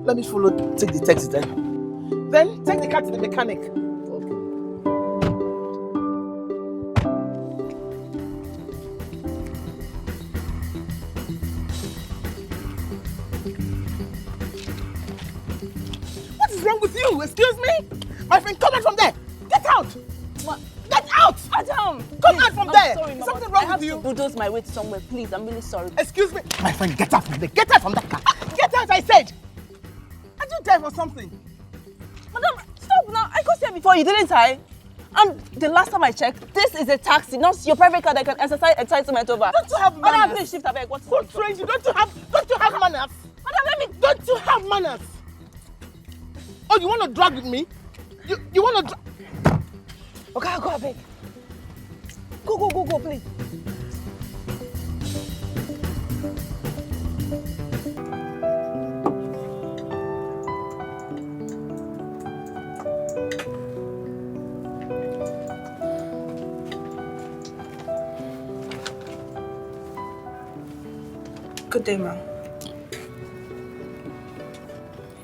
Let me follow, take the taxi then. Then take the car to the mechanic. Okay. What is wrong with you? Excuse me? My friend, come out from there. Get out. What? Get out! Adam! Come out from there! Sorry, Is Mama. something wrong with you? I have to bulldoze my way to somewhere, please. I'm really sorry. Excuse me? My friend, get out from there. Get out from that car. Get out, I said! Are you deaf or something? Madam, stop now. I got here before you, didn't I? And the last time I checked, this is a taxi, not your private car that can exercise entitlement over. Don't you have manners? Madam, please shift away. What's Who trained you? Don't you have manners? Madam, let me... Don't you have manners? Oh, you want to drag with me? You want to drag... Okay, I'll go, babe. Go, please. Good day, ma.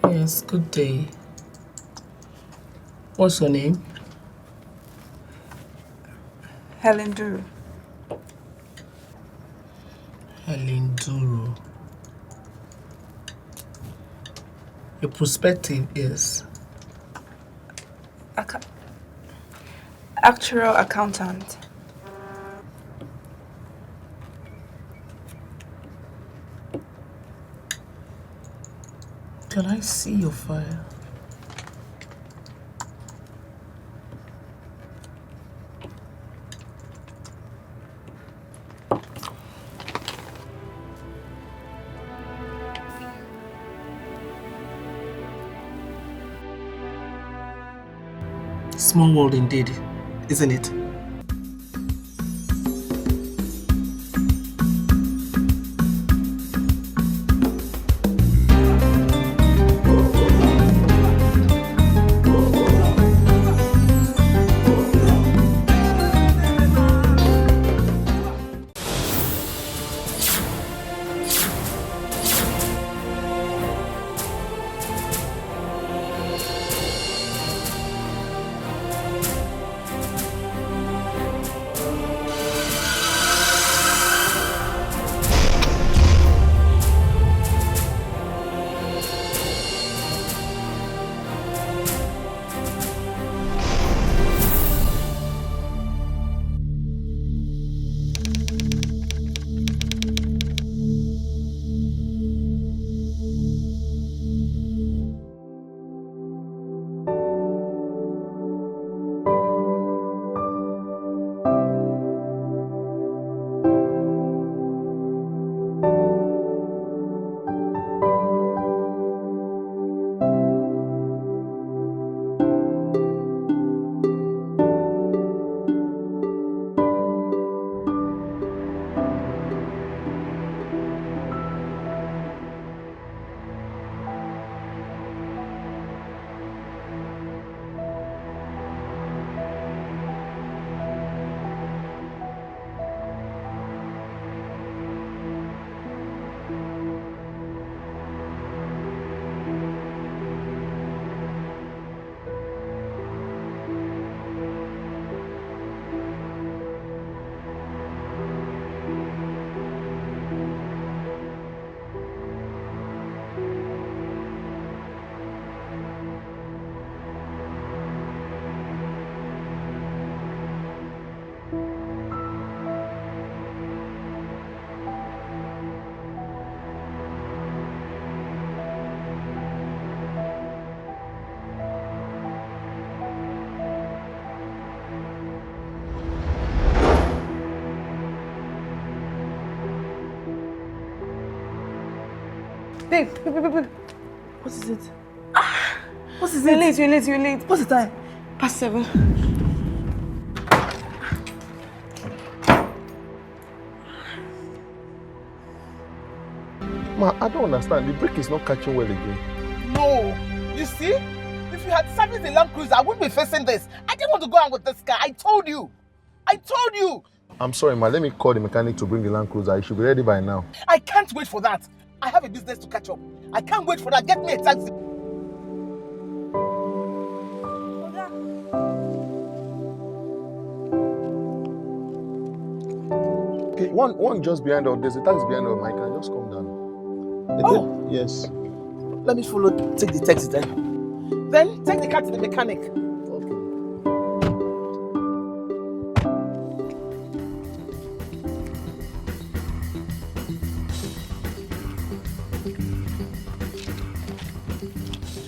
Yes, good day. What's your name? Helen Duru. Helen Duru. Your perspective is? Actual accountant. Can I see your file? Small world indeed, isn't it? Babe. What is it? What is it? You're late. What's the time? Past 7. Ma, I don't understand. The brake is not catching well again. No. You see? If you had serviced the Land Cruiser, I wouldn't be facing this. I didn't want to go out with this car. I told you. I'm sorry, ma. Let me call the mechanic to bring the Land Cruiser. It should be ready by now. I can't wait for that. I have a business to catch up. I can't wait for that. Get me a taxi. Okay, one just behind us. There's a taxi behind us, Mike. Just come down. Oh. Yes. Let me follow. Take the taxi then. Then take the car to the mechanic. Okay.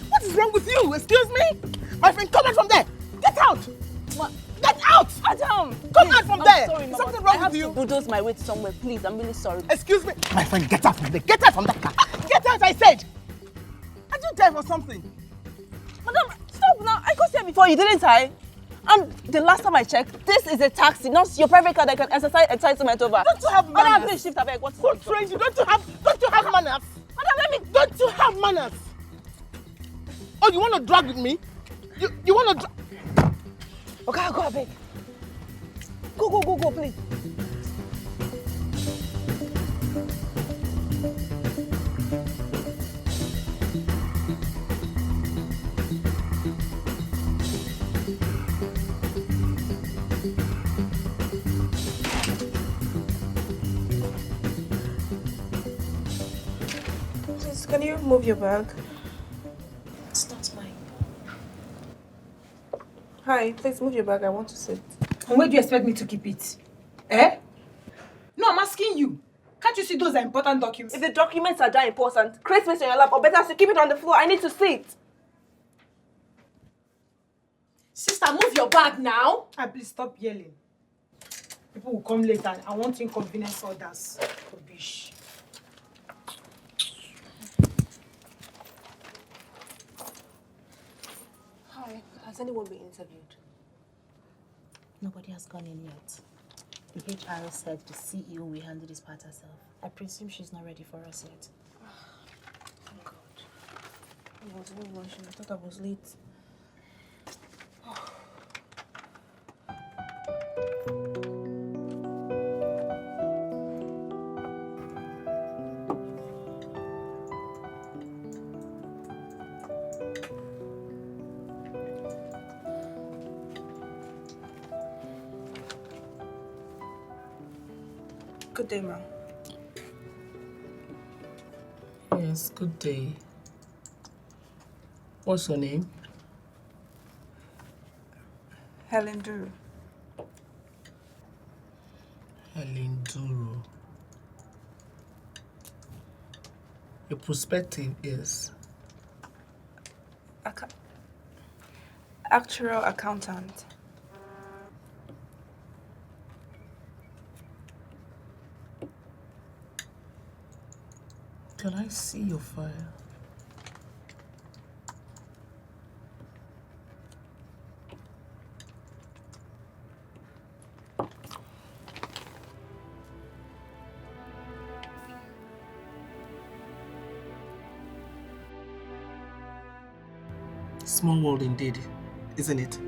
What is wrong with you? Excuse me? My friend, come out from there. Get out. Get out. Adam! Come out from there. Sorry, Is Mama. something wrong I have with you? to bulldoze my way to somewhere. Please, I'm really sorry. Excuse me. My friend, get out from there. Get out from that car. Get out, I said. Are you there for something? Madam, stop now. I got here before you, didn't I? And the last time I checked, this is a taxi, not your private car that can exercise entitlement over. Don't you have manners? Madam, please shift abeg. What's Who trained you? Don't you have manners? Madam, let me. Don't you have manners? Oh, you want to drag with me? You want to drag? Okay, go abeg. Go, please. Please, can you move your bag? It's not mine. Hi, please move your bag. I want to sit. And where do you expect me to keep it? Eh? No, I'm asking you. Can't you see those are important documents? If the documents are that important, create space on your lap, or better still, keep it on the floor. I need to sit. Sister, move your bag now. Please stop yelling. People will come later and I won't inconvenience others. Rubbish. Hi, has anyone been interviewed? Nobody has gone in yet. The HR said the CEO will handle this part herself. I presume she's not ready for us yet. Thank God. I was really rushing. I thought I was late. Good day, ma'am. Yes, good day. What's your name? Helen Duru. Helen Duru. Your perspective is? Actual accountant. Can I see your file? Small world indeed, isn't it?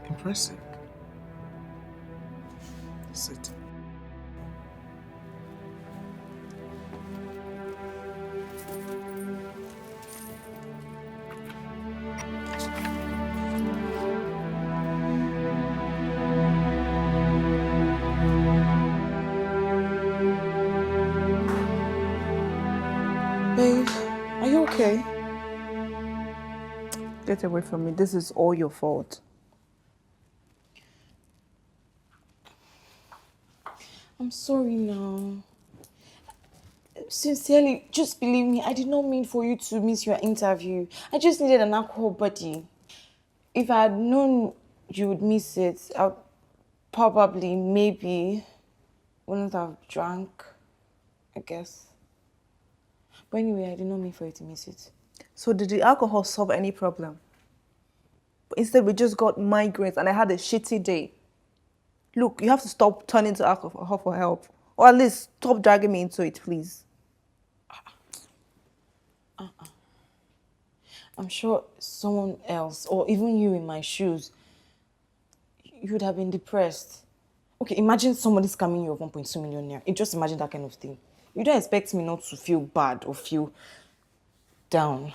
Impressive. Sit. Babe, are you okay? Get away from me. This is all your fault. I'm sorry now. Sincerely, just believe me, I did not mean for you to miss your interview. I just needed an alcohol buddy. If I had known you would miss it, I would probably, maybe, wouldn't have drank, I guess. But anyway, I did not mean for you to miss it. So did the alcohol solve any problem? Instead, we just got migraines and I had a shitty day. Look, you have to stop turning to alcohol for help. Or at least stop dragging me into it, please. I'm sure someone else, or even you in my shoes, you would have been depressed. Okay, imagine somebody scamming you of 1.2 million naira. Just imagine that kind of thing. You don't expect me not to feel bad or feel down.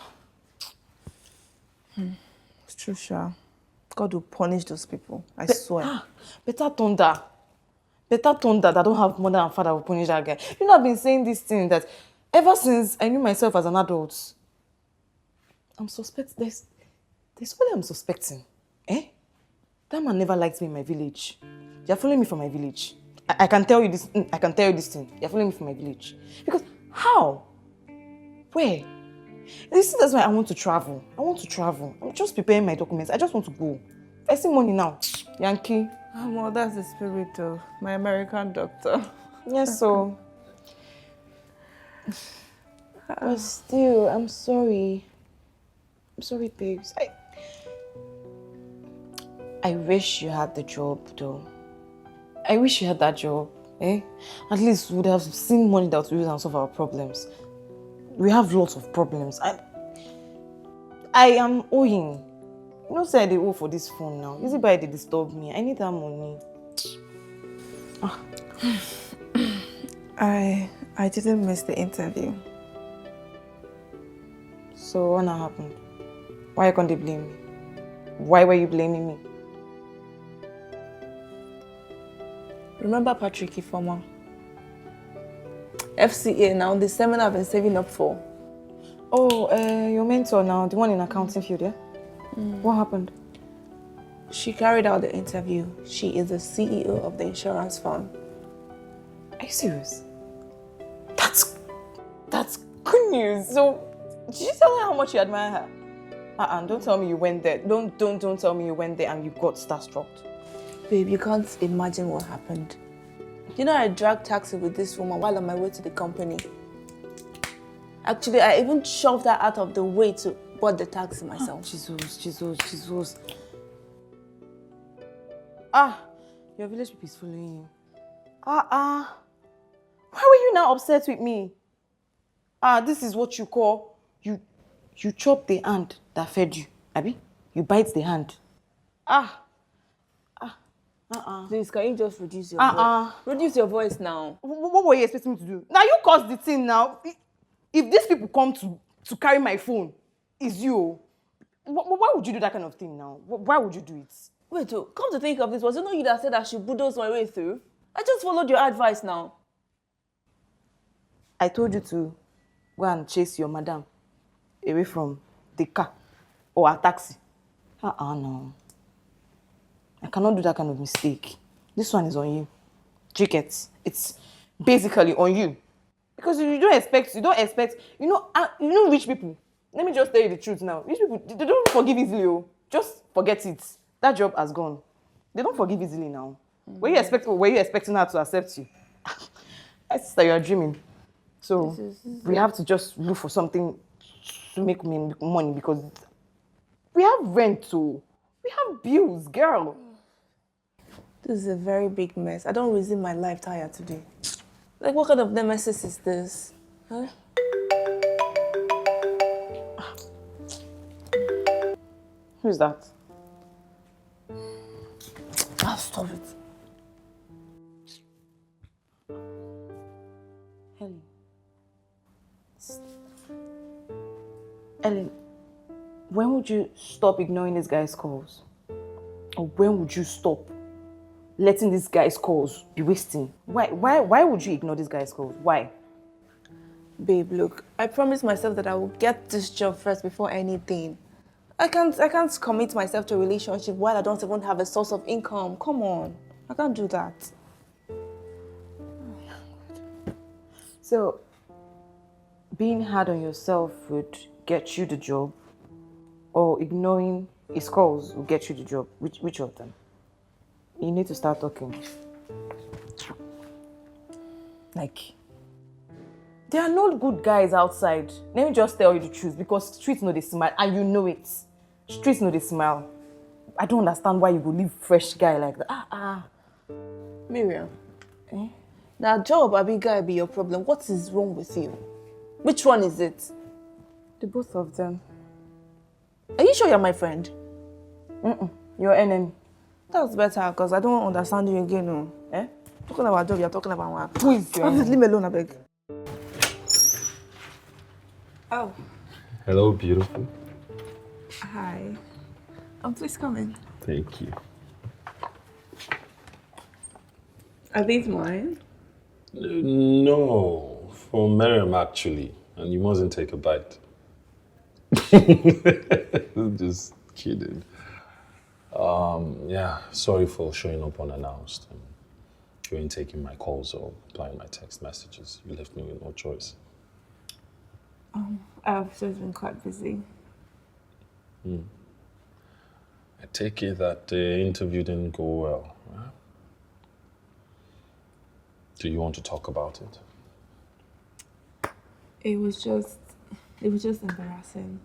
It's true, Sha. God will punish those people. I swear. Better thunder. Better thunder that don't have mother and father will punish that guy. You know, I've been saying this thing that ever since I knew myself as an adult, I'm suspect there's somebody I'm suspecting. Eh? That man never liked me in my village. You're following me from my village. I can tell you this. I can tell you this thing. You're following me from my village. Because how? Where? You see, that's why I want to travel. I'm just preparing my documents. I just want to go. I see money now. Yankee. Oh, well, that's the spirit of my American doctor. Yes, so. But still, I'm sorry. I'm sorry, babes. I wish you had the job, though. I wish you had that job, eh? At least we would have seen money that we use and solve our problems. We have lots of problems. I am owing. You know, say I owe for this phone now. Is it by they disturb me? I need that money. I didn't miss the interview. So what now happened? Why can't they blame me? Why were you blaming me? Remember Patrick Ifoma? FCA now, the seminar I've been saving up for. Oh, your mentor now, the one in accounting field, yeah? What happened? She carried out the interview. She is the CEO of the insurance firm. Are you serious? That's good news. So, did you tell her how much you admire her? Don't tell me you went there. Don't tell me you went there and you got starstruck. Babe, you can't imagine what happened. You know, I dragged taxi with this woman while on my way to the company. Actually, I even shoved her out of the way to board the taxi myself. Jesus. Your village people is following you. Why were you now upset with me? This is what you call, you chop the hand that fed you, Abi? You bite the hand. Please, can you just reduce your voice? Reduce your voice now. What were you expecting me to do? Now you caused the thing now. If these people come to carry my phone, it's you. Why would you do that kind of thing now? Why would you do it? Wait, come to think of this, was it not you that said I should bulldoze my way through? I just followed your advice now. I told you to go and chase your madam away from the car or a taxi. No. I cannot do that kind of mistake. This one is on you. It's basically on you. Because you don't expect, you know rich people. Let me just tell you the truth now. Rich people, they don't forgive easily. Just forget it. That job has gone. They don't forgive easily now. Were you expecting her to accept you? I sister, you are dreaming. So we have to just look for something to make money because we have rent too. We have bills, girl. This is a very big mess. I don't resume my life tired today. Like, what kind of nemesis is this? Huh? Who's that? Stop it. Ellen, when would you stop ignoring this guy's calls? Or when would you stop letting this guy's calls be wasting? Why would you ignore this guy's calls? Why? Babe, look, I promised myself that I will get this job first before anything. I can't commit myself to a relationship while I don't even have a source of income. Come on, I can't do that. So, being hard on yourself would get you the job, or ignoring his calls will get you the job? Which of them? You need to start talking. Like, there are no good guys outside. Let me just tell you the truth, because streets know they smile, and you know it. Streets know they smile. I don't understand why you go leave fresh guy like that. Miriam, now job or big guy be your problem. What is wrong with you? Which one is it? The both of them. Are you sure you're my friend? Your enemy. That's better, because I don't understand you again. No. Talking about job, you're talking about work. Who is your enemy? Leave me alone, I beg. Oh, Hello, beautiful. hi. Please come in. Thank you. Are these mine? No, for Miriam actually, and you mustn't take a bite. Just kidding. Yeah, sorry for showing up unannounced. You ain't taking my calls or replying my text messages. You left me with no choice. I've just been quite busy. I take it that the interview didn't go well. Right? Do you want to talk about it? It was just embarrassing.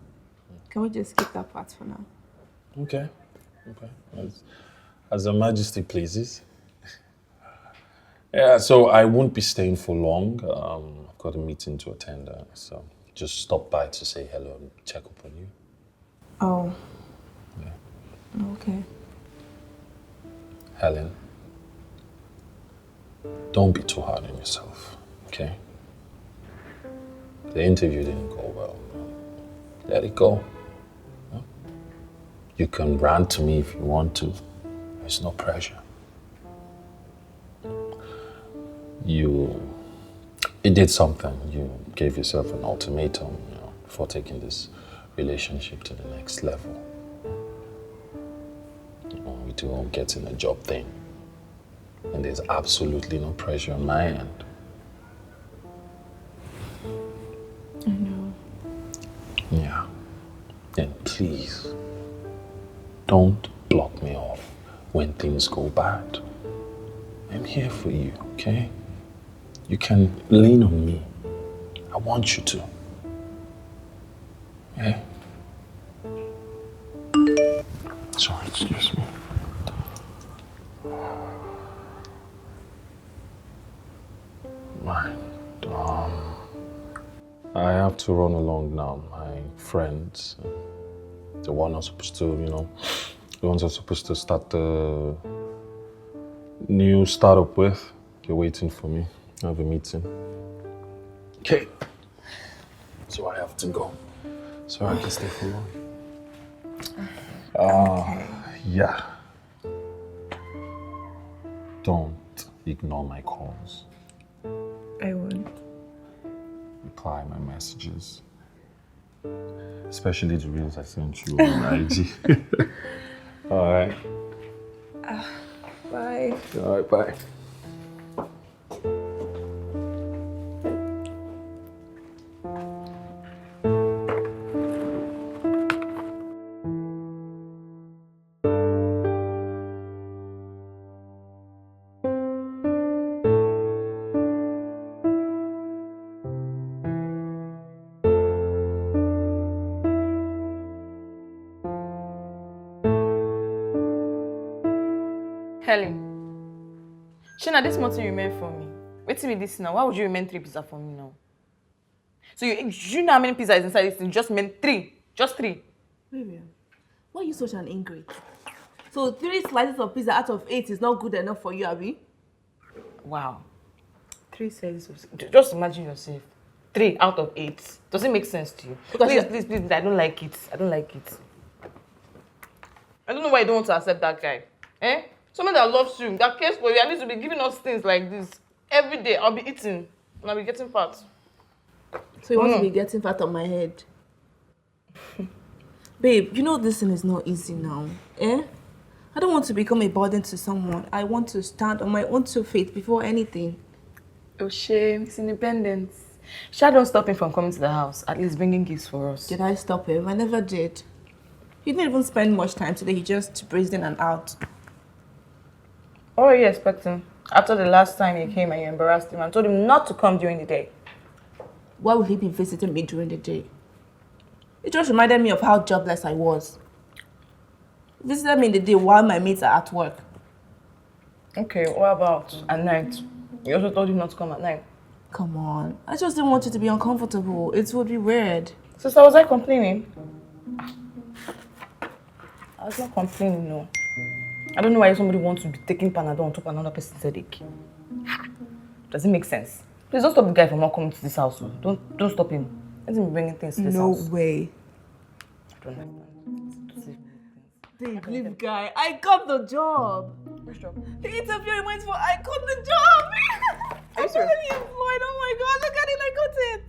Can we just skip that part for now? Okay. As Her Majesty pleases. Yeah, so I won't be staying for long. I've got a meeting to attend, so just stop by to say hello and check up on you. Oh. Yeah. Okay. Helen, don't be too hard on yourself, okay? The interview didn't go well. Let it go. Huh? You can rant to me if you want to. There's no pressure. You did something. You gave yourself an ultimatum, before taking this relationship to the next level. We do getting a job thing. And there's absolutely no pressure on my end. I know. Yeah. Then please, don't block me off when things go bad. I'm here for you, okay? You can lean on me. I want you to. Yeah? Sorry, excuse me. Right. I have to run along now. My friends, the one I'm supposed to, the ones I'm supposed to start the new startup with, they're waiting for me. I have a meeting. Okay. So I have to go. So I can stay for long. Okay. Yeah. Don't ignore my calls. I won't. Reply my messages. Especially the reels I sent you on IG. Alright. Bye. Alright, bye. Helen, Shana, this month you remain for me. Wait till me this now. Why would you remain 3 pizza for me now? So you know how many pizza is inside this thing? Just meant 3. Just 3. Miriam, why are you such an ingrate? So 3 slices of pizza out of 8 is not good enough for you, Abby? Wow. 3 slices of... Just imagine yourself. 3 out of 8. Does it make sense to you? Because please, I don't like it. I don't like it. I don't know why you don't want to accept that guy. Someone that loves you, that cares for you, and needs to be giving us things like this. Every day, I'll be eating, and I'll be getting fat. So you want to be getting fat on my head? Babe, you know this thing is not easy now. I don't want to become a burden to someone. I want to stand on my own 2 feet before anything. Oh, shame. It's independence. Sha don't stop him from coming to the house, at least bringing gifts for us. Did I stop him? I never did. He didn't even spend much time today. He just breezed in and out. What were you expecting? After the last time he came and you embarrassed him and told him not to come during the day. Why would he be visiting me during the day? It just reminded me of how jobless I was. He visited me in the day while my mates are at work. Okay, what about at night? You also told him not to come at night. Come on. I just didn't want you to be uncomfortable. It would be weird. Sister, was I complaining? I was not complaining, no. I don't know why somebody wants to be taking Panadol on top of another person's headache. Does it make sense? Please don't stop the guy from not coming to this house. Don't stop him. Let him be bringing things to this house. No way. I don't understand. Babe, leave guy. I got the job. Which job? The interview I went for, I got the job. Are you serious? I'm already employed. Oh my god, look at it, I got it.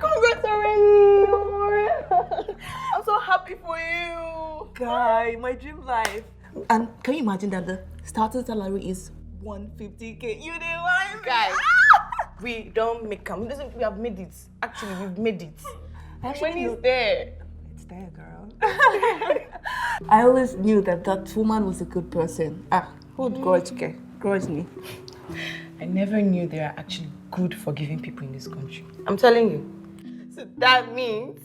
Congrats already. I'm so happy for you. Guy, my dream life. And can you imagine that the starting salary is 150K? You didn't lie, Guys, we don't make them. Listen, we have made it. Actually, we've made it. When he's there. It's there, girl. I always knew that that woman was a good person. Hold grudge me. I never knew there are actually good, forgiving people in this country. I'm telling you. So that means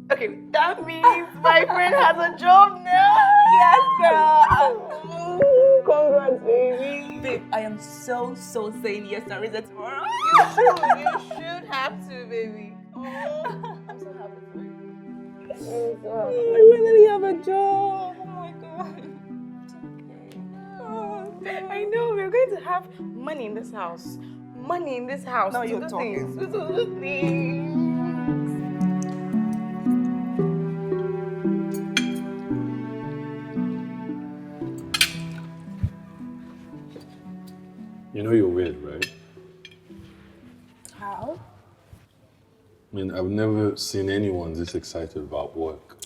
my friend has a job now. Yes, girl. Congrats, baby. Babe, I am so saying yes to Risa tomorrow. You should have to, baby. I'm so happy for you. I finally have a job. Oh my god. I know, we're going to have money in this house. Money in this house. Now to you're do talking. things. To do things. You know you're weird, right? How? I mean, I've never seen anyone this excited about work.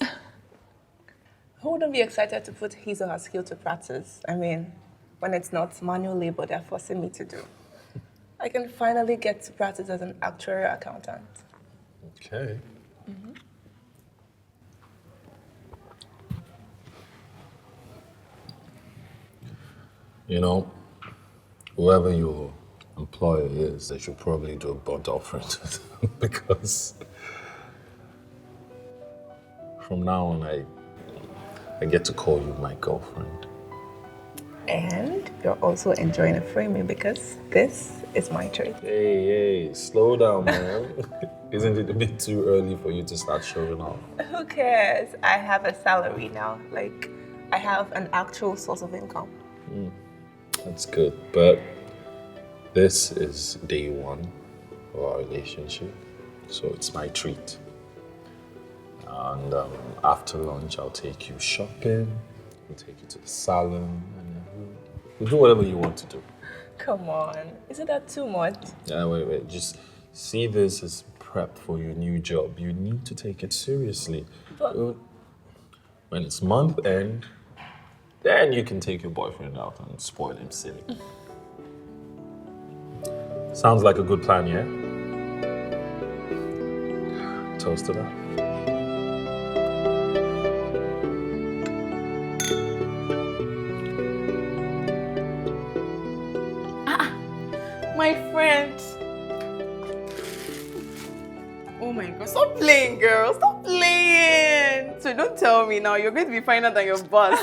Who wouldn't be excited to put his or her skill to practice? I mean, when it's not manual labor they're forcing me to do. I can finally get to practice as an actuarial accountant. Okay. You know, whoever your employer is, they should probably do a burnt offering to them because from now on, I get to call you my girlfriend. And you're also enjoying a framing because this is my treat. Hey, slow down, man. Isn't it a bit too early for you to start showing off? Who cares? I have a salary now. Like, I have an actual source of income. That's good, but this is day one of our relationship, so it's my treat. And after lunch, I'll take you shopping, I'll take you to the salon, and we'll do whatever you want to do. Come on. Isn't that too much? Wait. Just see this as prep for your new job. You need to take it seriously. But when it's month end, then you can take your boyfriend out and spoil him silly. Sounds like a good plan, yeah? Toast to that. My friend. Oh my god, stop playing, girl. Stop playing. So don't tell me now, you're going to be finer than your boss.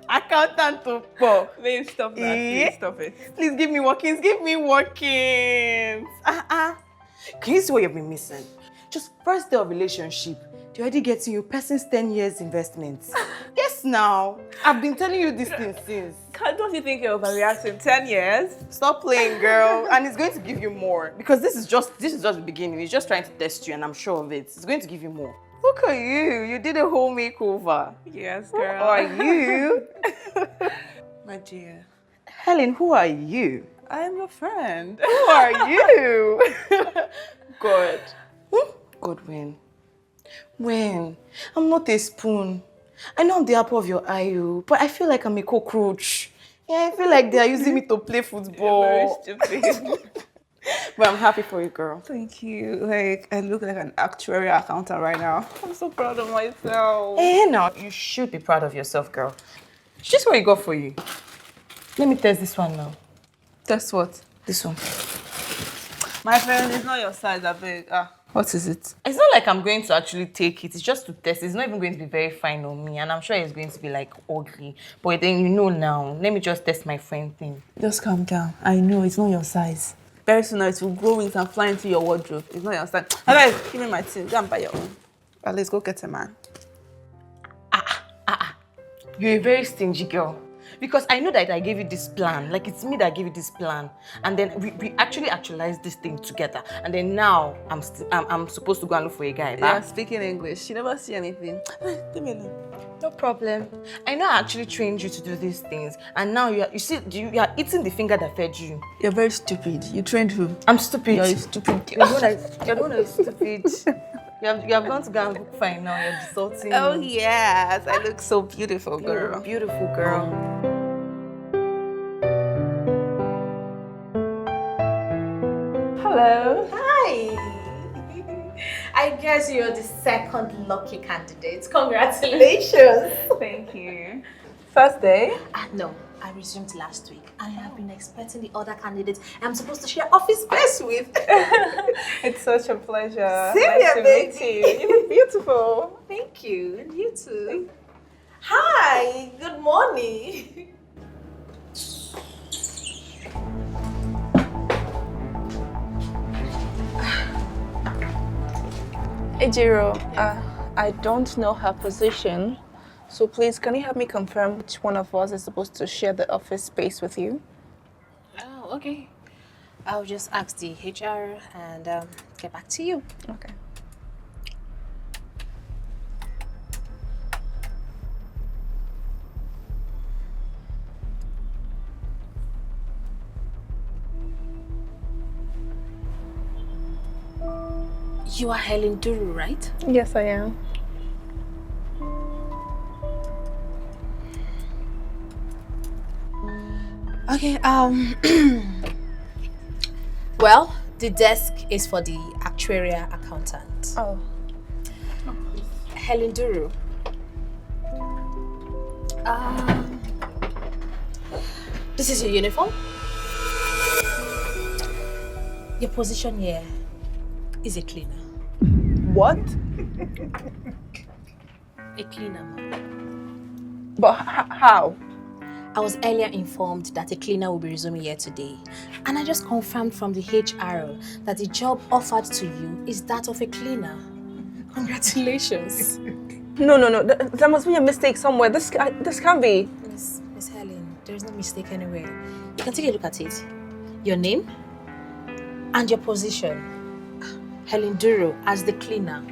Accountant to pop. babe, stop that. Please stop it. Please give me workings, give me workings. Can you see what you've been missing? Just first day of relationship, they're already getting you person's 10 years investments. Yes, now. I've been telling you this thing since. Don't you think you're overreacting? 10 years? Stop playing, girl. And it's going to give you more. Because this is just the beginning. It's just trying to test you, and I'm sure of it. It's going to give you more. Look at you. You did a whole makeover. Yes, Who girl. are you? My dear, Helen, who are you? I am your friend. Who are you? God. God, when? When? I'm not a spoon. I know I'm the apple of your eye, but I feel like I'm a cockroach. Yeah, I feel like they are using me to play football. You're very stupid. But I'm happy for you, girl. Thank you. Like, I look like an actuarial accountant right now. I'm so proud of myself. Now, you should be proud of yourself, girl. It's just what you got for you. Let me test this one now. That's what? This one. My friend, it's not your size, I beg. What is it? It's not like I'm going to actually take it. It's just to test. It's not even going to be very fine on me. And I'm sure it's going to be like ugly. But then you know now. Let me just test my friend thing. Just calm down. I know it's not your size. Very soon it will grow wings and fly into your wardrobe. It's not your size. Alright, give me my thing. Go and buy your own. Well, let's go get a man. You're a very stingy girl. Because I know that I gave you this plan. Like, it's me that gave you this plan. And then we actually actualized this thing together. And then now, I'm supposed to go and look for a guy. Yeah, speaking English. You never see anything. Leave me alone. No problem. I know I actually trained you to do these things. And now you are eating the finger that fed you. You're very stupid. You trained who? I'm stupid. You're a stupid. You're the one that is stupid. You have gone to go and book fine now. You're insulting me. Oh, yes. I look so beautiful, girl. You're a beautiful girl. Hello. Hi. I guess you're the second lucky candidate. Congratulations. Thank you. First day? No, I resumed last week. I have been expecting the other candidates I'm supposed to share office space with. It's such a pleasure. Same nice here, to baby. meet you. You look beautiful. Thank you. And you too. Hi. Good morning. Ejiro, I don't know her position, so please can you help me confirm which one of us is supposed to share the office space with you? Oh, okay. I'll just ask the HR and get back to you. Okay. You are Helen Duru, right? Yes, I am. Okay, well, the desk is for the actuarial accountant. Oh. Helen Duru. This is your uniform. Your position here is a cleaner. What? A cleaner, ma'am. But how? I was earlier informed that a cleaner will be resuming here today. And I just confirmed from the HR that the job offered to you is that of a cleaner. Congratulations. No. There must be a mistake somewhere. This can't be. Miss Helen, there is no mistake anywhere. You can take a look at it. Your name and your position. Helen Duro as the cleaner.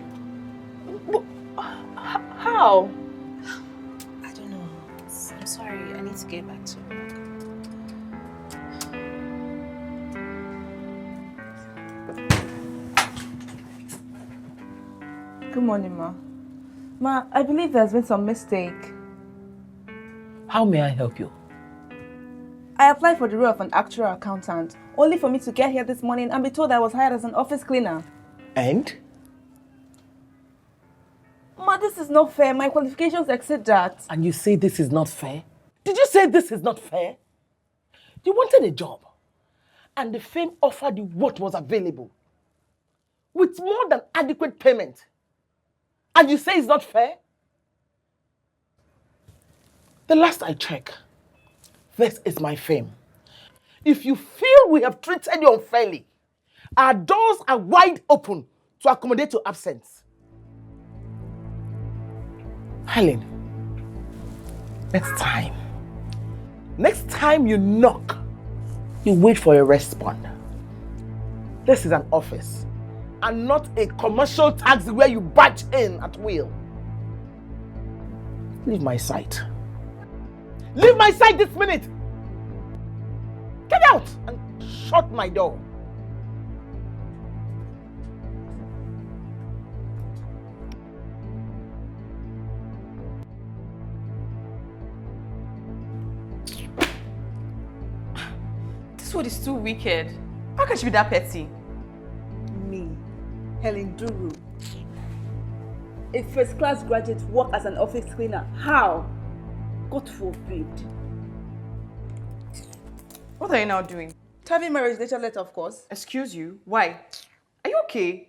How? I don't know. I'm sorry. I need to get back to work. Good morning, Ma. Ma, I believe there's been some mistake. How may I help you? I applied for the role of an actual accountant, only for me to get here this morning and be told I was hired as an office cleaner. And? Ma, this is not fair. My qualifications exceed that. And you say this is not fair? Did you say this is not fair? You wanted a job, and the firm offered you what was available, with more than adequate payment. And you say it's not fair? The last I checked, this is my firm. If you feel we have treated you unfairly, our doors are wide open to accommodate your absence. Helen, next time you knock, you wait for a response. This is an office and not a commercial taxi where you barge in at will. Leave my sight. Leave my sight this minute! Get out and shut my door. This one is too wicked. How can she be that petty? Me, Helen Duru, a first-class graduate, work as an office cleaner. How? God forbid. What are you now doing? Typing my resignation letter, of course. Excuse you? Why? Are you okay?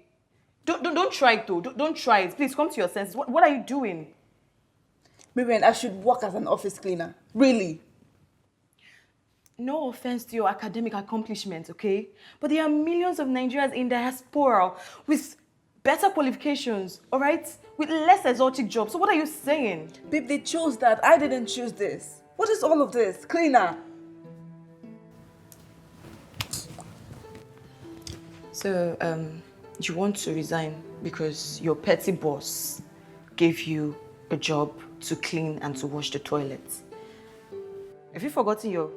Don't try it though. Don't try it. Please come to your senses. What are you doing? Miriam, I should work as an office cleaner. Really? No offense to your academic accomplishments, okay? But there are millions of Nigerians in diaspora with better qualifications, all right? With less exotic jobs. So what are you saying? Babe, they chose that. I didn't choose this. What is all of this? Cleaner. So, you want to resign because your petty boss gave you a job to clean and to wash the toilets. Have you forgotten your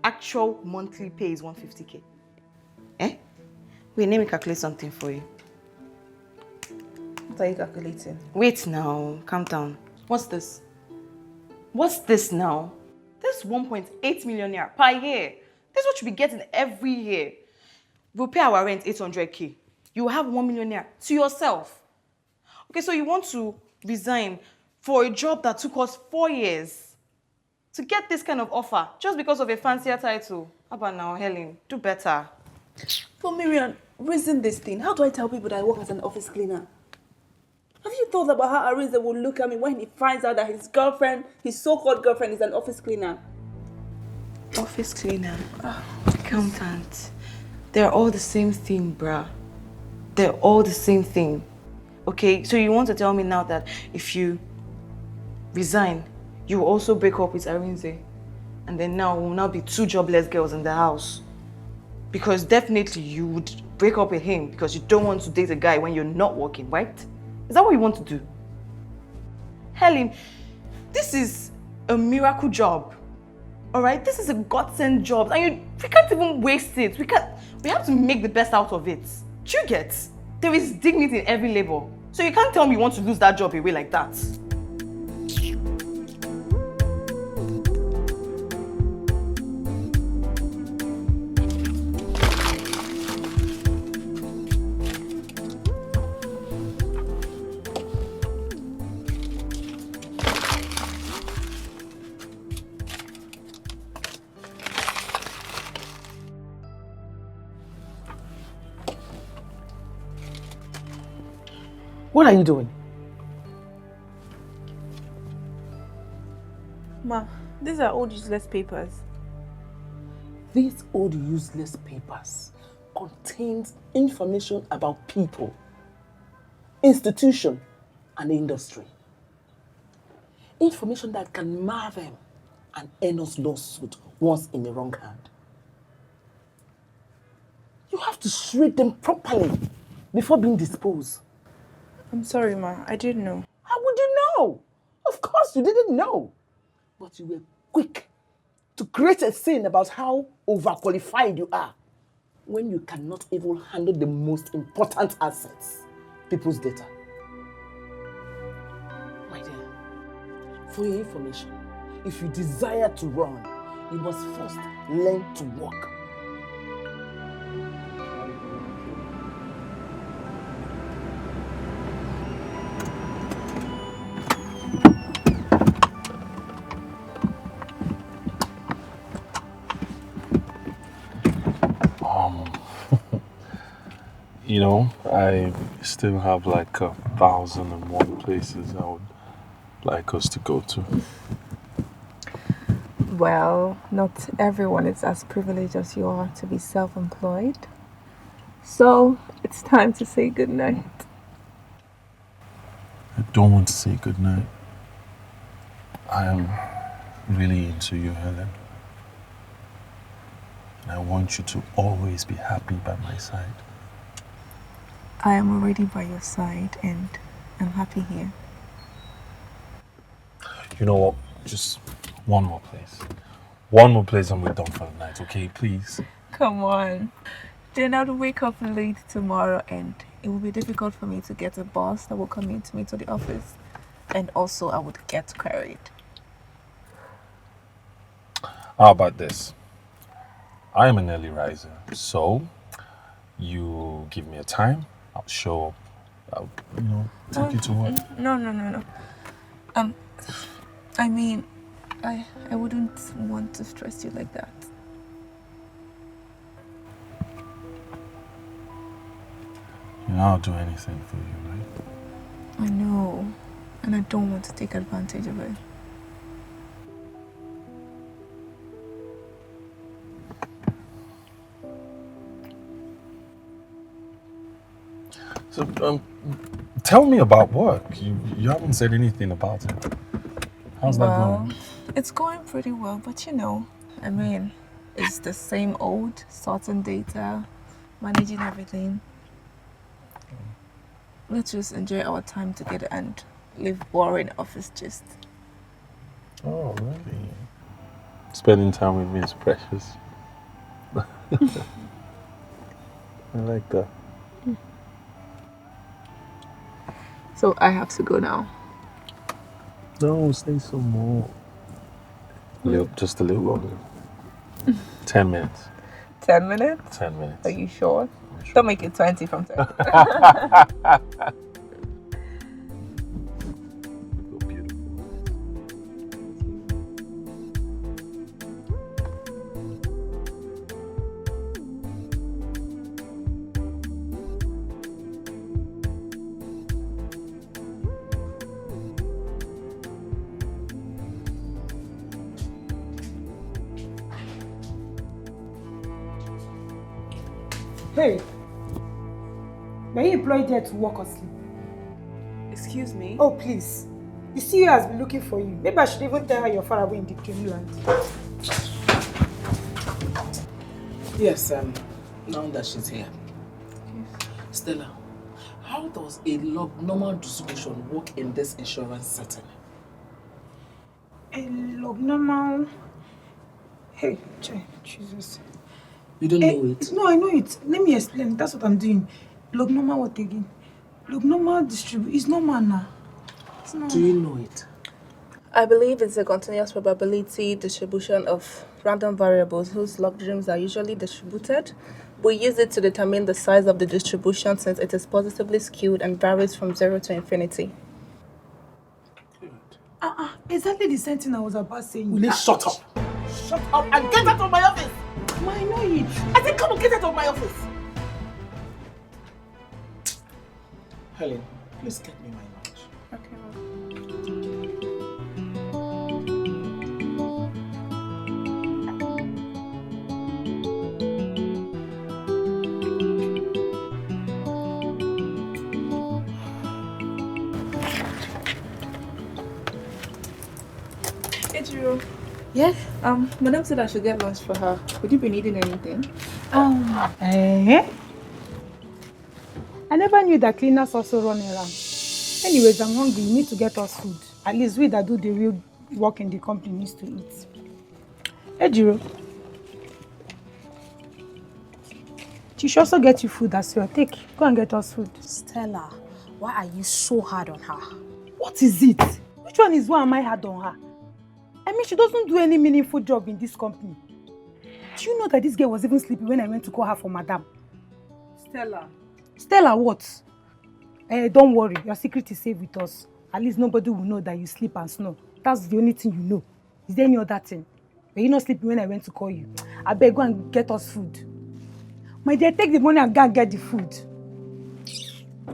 actual monthly pay is 150k? Eh? Wait, let me calculate something for you. What are you calculating? Wait now, calm down. What's this? What's this now? This is 1.8 million naira per year. This is what you be getting every year. We'll pay our rent 800k. You will have 1 million naira to yourself. Okay, so you want to resign for a job that took us 4 years to get this kind of offer just because of a fancier title. How about now, Helen? Do better. But Miriam, reason this thing. How do I tell people that I work as an office cleaner? Have you thought about how Ariza will look at me when he finds out that his girlfriend, his so-called girlfriend, is an office cleaner? Office cleaner, accountant. They're all the same thing, bruh. They're all the same thing. Okay, so you want to tell me now that if you resign, you will also break up with Arinze, and then now will now be 2 jobless girls in the house? Because definitely you would break up with him because you don't want to date a guy when you're not working, right? Is that what you want to do? Helen, this is a miracle job. All right, this is a godsend job, and we can't even waste it. We have to make the best out of it. Do you get? There is dignity in every labor. So you can't tell me you want to lose that job away like that. What are you doing? Ma, these are old useless papers. These old useless papers contains information about people, institution, and industry. Information that can mar them and end us lawsuit once in the wrong hand. You have to shred them properly before being disposed. I'm sorry, Ma. I didn't know. How would you know? Of course you didn't know. But you were quick to create a scene about how overqualified you are when you cannot even handle the most important assets, people's data. My dear, for your information, if you desire to run, you must first learn to walk. You know, I still have like 1,001 places I would like us to go to. Well, not everyone is as privileged as you are to be self-employed. So, it's time to say goodnight. I don't want to say goodnight. I am really into you, Helen. And I want you to always be happy by my side. I am already by your side and I'm happy here. You know what? Just one more place. One more place and we're done for the night, okay? Please. Come on. Then I'll wake up late tomorrow and it will be difficult for me to get a bus that will commute me to the office. And also I would get carried. How about this? I am an early riser, so You give me a time, I'll show up. I'll, take you to work. No. I mean, I wouldn't want to stress you like that. I'll do anything for you, right? I know, and I don't want to take advantage of it. So, tell me about work. You haven't said anything about it. How's that going? It's going pretty well, but I mean, it's the same old, sorting data, managing everything. Let's just enjoy our time together and leave boring office gist. Oh, really? Spending time with me is precious. I like that. So I have to go now. No, stay some more. Just a little longer. 10 minutes. 10 minutes? 10 minutes. Are you sure? Don't make it 20 from 10. Hey, were you employed there to work or sleep? Excuse me? Oh, please. The CEO has been looking for you. Maybe I should even tell her you're far away in the dreamland. Yes, now that she's here. Stella, how does a normal distribution work in this insurance setting? A normal. Hey, Jesus. You don't know it? No, I know it. Let me explain. That's what I'm doing. Normal what again? Normal distribute. It's normal now. Do you know it? I believe it's a continuous probability distribution of random variables whose logarithms are usually distributed. We use it to determine the size of the distribution since it is positively skewed and varies from 0 to infinity. Exactly the same thing I was about saying. Will you shut up? Shut up and get out of my office! I know it. I said, come on, get out of my office! Helen, please get me my lunch. Hey, Jiro. Yeah? Madam said I should get lunch for her. Would you be needing anything? I never knew that cleaners also run around. Anyways, I'm hungry. You need to get us food. At least we that do the real work in the company needs to eat. Hey, Jiro. She should also get you food as well. Take, go and get us food. Stella, why are you so hard on her? What is it? Which one is why am I hard on her? I mean, she doesn't do any meaningful job in this company. Do you know that this girl was even sleeping when I went to call her for madam? Stella. Stella what? Don't worry, your secret is safe with us. At least nobody will know that you sleep and snore. That's the only thing you know. Is there any other thing? Were you not sleeping when I went to call you? I beg, go and get us food. My dear, take the money and go and get the food.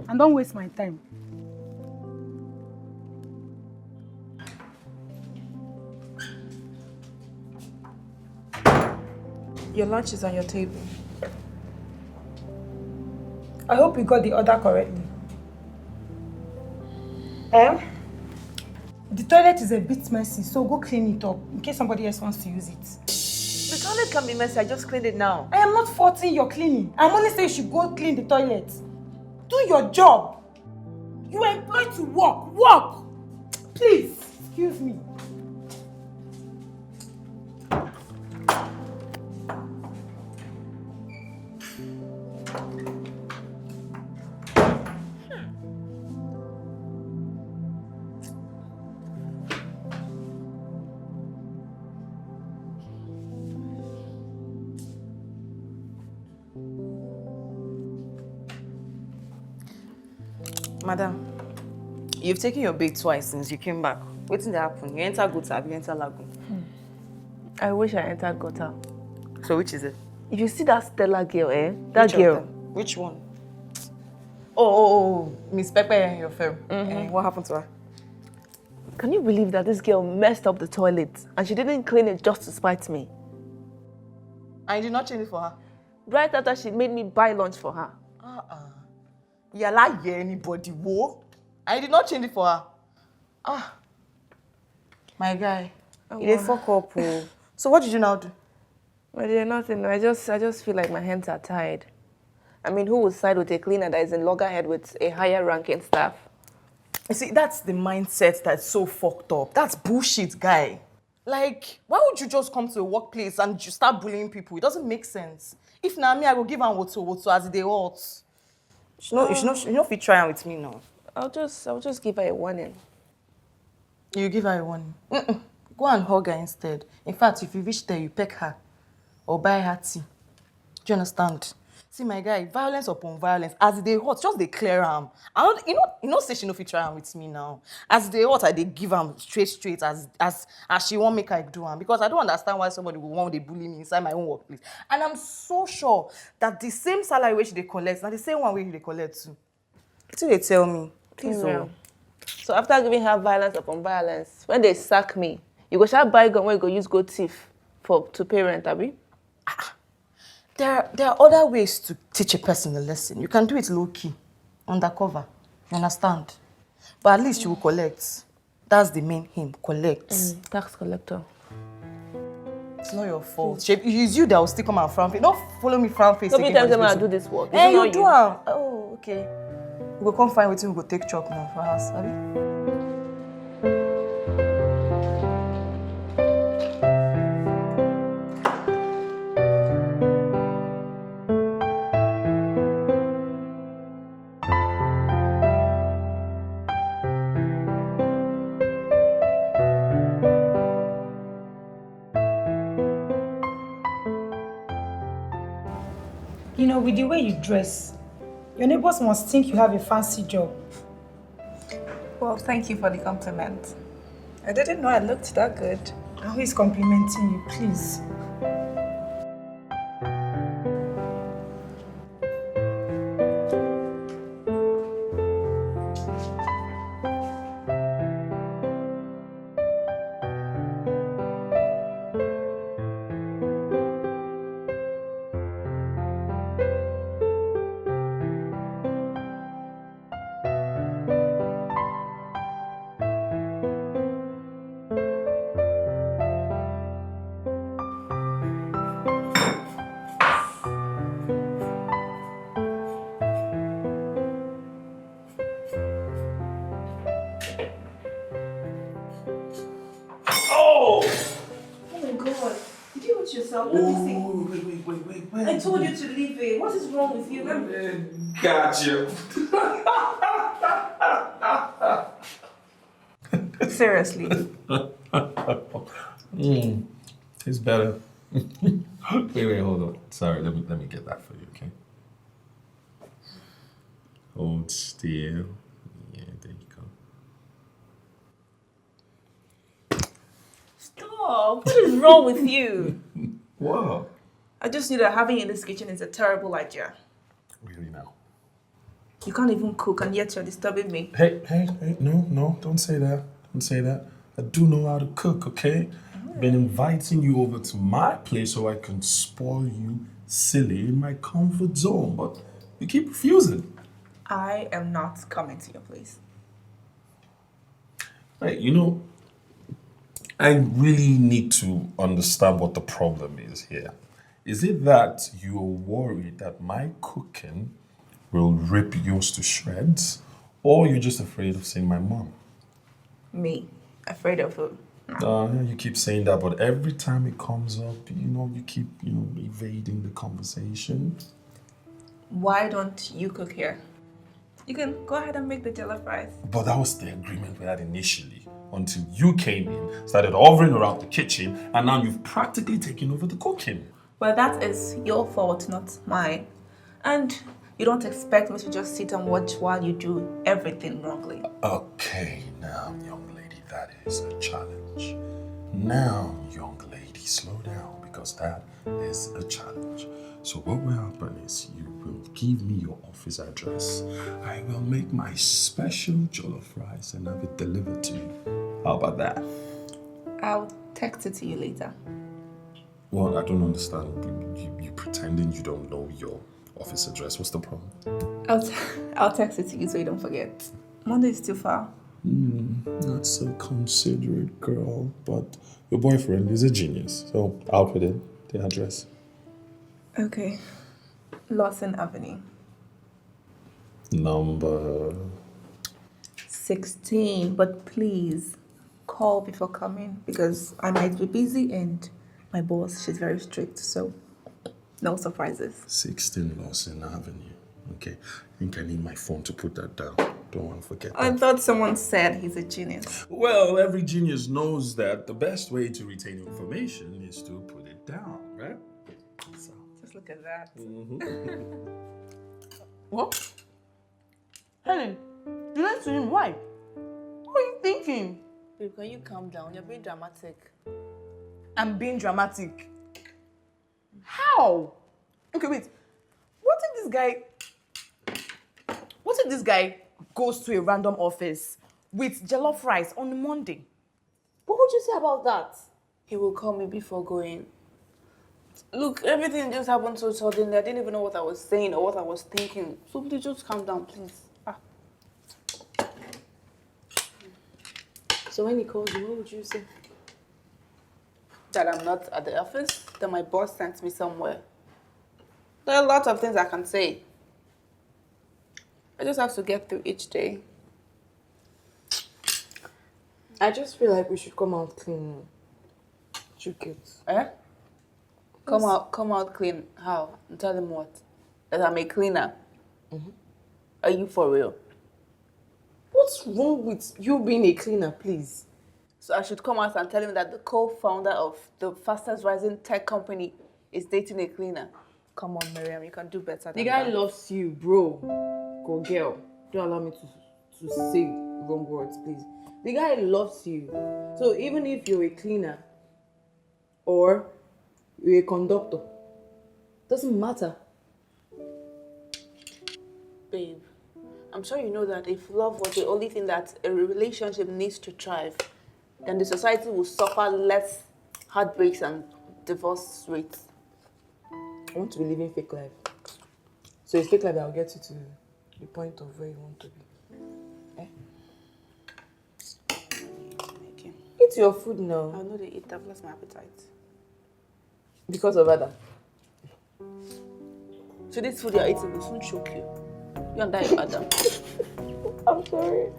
And don't waste my time. Your lunch is on your table. I hope you got the order correctly. The toilet is a bit messy, so go clean it up in case somebody else wants to use it. The toilet can be messy. I just cleaned it now. I am not faulting your cleaning. I'm only saying you should go clean the toilet. Do your job. You are employed to work. Work! Please, excuse me. Madam, you've taken your bait twice since you came back. What's in the happen? You enter Guta, you enter Lagoon. I wish I entered Gota. So which is it? If you see that Stella girl, that Which of girl. them? Which one? Oh, Miss Pepe, your firm. What happened to her? Can you believe that this girl messed up the toilet and she didn't clean it just to spite me? I did not change it for her. Right after she made me buy lunch for her. You like anybody, whoa? I did not change it for her. My guy, you dey fuck up. Oh. So what did you now do? Well, dear, nothing. I just feel like my hands are tied. I mean, who would side with a cleaner that is in loggerhead with a higher ranking staff? You see, that's the mindset that's so fucked up. That's bullshit, guy. Like, why would you just come to a workplace and you start bullying people? It doesn't make sense. If na me, I go give am woto as they hot. You should not fit try am with me now. I'll just give her a warning. You give her a warning. Go and hug her instead. In fact, if you reach there, you peck her or buy her tea. Do you understand? See, my guy, violence upon violence. As they hot, just they clear am. You know, say she no fit try am with me now. As they hot, I they give am straight as she won't make her do am. Because I don't understand why somebody will want to bully me inside my own workplace. And I'm so sure that the same salary which they collect, now the same one way they collect too. Till they tell me, please. So after giving her violence upon violence, when they sack me, you go shall buy gun where you go use go thief to pay rent, abi? There are other ways to teach a person a lesson. You can do it low-key, undercover. You understand? But at least you will collect. That's the main aim, collect. Tax collector. It's not your fault. It's you that will still come and frown face. Don't follow me frown face Nobody again. tells them I do this work. Hey, you do am. Oh, okay. We go come find wetin we go take chop now for us, abi? You know, with the way you dress, your neighbors must think you have a fancy job. Well, thank you for the compliment. I didn't know I looked that good. And who is complimenting you, please? Wait. I told you to leave it. What is wrong with you? Gotcha. Seriously. It's better. wait, hold on. Sorry, let me get that for you, okay? Hold still. Yeah, there you go. Stop. What is wrong with you? What? I just knew that having you in this kitchen is a terrible idea. Really now? You can't even cook and yet you're disturbing me. Hey, no, don't say that. Don't say that. I do know how to cook, okay? I've been inviting you over to my place so I can spoil you silly in my comfort zone, but you keep refusing. I am not coming to your place. Hey, you know, I really need to understand what the problem is here. Is it that you're worried that my cooking will rip yours to shreds, or you're just afraid of seeing my mom? Me? Afraid of who? You keep saying that, but every time it comes up, you keep, evading the conversation. Why don't you cook here? You can go ahead and make the jollof rice. But that was the agreement we had initially, until you came in, started hovering around the kitchen, and now you've practically taken over the cooking. Well, that is your fault, not mine. And You don't expect me to just sit and watch while you do everything wrongly. Okay, now, young lady, that is a challenge. Now, young lady, slow down, because that is a challenge. So what will happen is you will give me your office address. I will make my special jollof rice and have it delivered to you. How about that? I'll text it to you later. Well, I don't understand. You pretending you don't know your office address. What's the problem? I'll text it to you so you don't forget. Monday is too far. Not so considerate, girl. But your boyfriend is a genius. So I'll put in the address. Okay. Lawson Avenue. Number 16. But please, call before coming because I might be busy and my boss, she's very strict. So, no surprises. 16 Lawson Avenue. Okay. I think I need my phone to put that down. Don't want to forget I that. thought someone said he's a genius. Well, every genius knows that the best way to retain information is to put it down, right? So. Just look at that. What? Helen, you lied to him. Why? What are you thinking? Babe, can you calm down? You're being dramatic. I'm being dramatic. How? Okay, wait. What if this guy goes to a random office with jollof rice on Monday? What would you say about that? He will call me before going. Look, everything just happened so suddenly. I didn't even know what I was saying or what I was thinking. So please just calm down, please. So when he calls you, what would you say? That I'm not at the office, that my boss sent me somewhere. There are a lot of things I can say. I just have to get through each day. I just feel like we should come out clean. Should get. Eh? Come out clean. How? Tell him what? That I'm a cleaner. Are you for real? What's wrong with you being a cleaner, please? So I should come out and tell him that the co-founder of the fastest rising tech company is dating a cleaner. Come on, Miriam, you can do better than The guy that. loves you, bro. Go girl. Don't allow me to say wrong words, please. The guy loves you. So even if you're a cleaner or you're a conductor, doesn't matter. Babe, I'm sure you know that if love was the only thing that a relationship needs to thrive, then the society will suffer less heartbreaks and divorce rates. I want to be living fake life. So it's fake life that will get you to the point of where you want to be. Okay. Eat your food now. I know they eat, I've lost my appetite. Because of Adam. So this food you're eating will soon choke you. You and that, Adam. I'm sorry.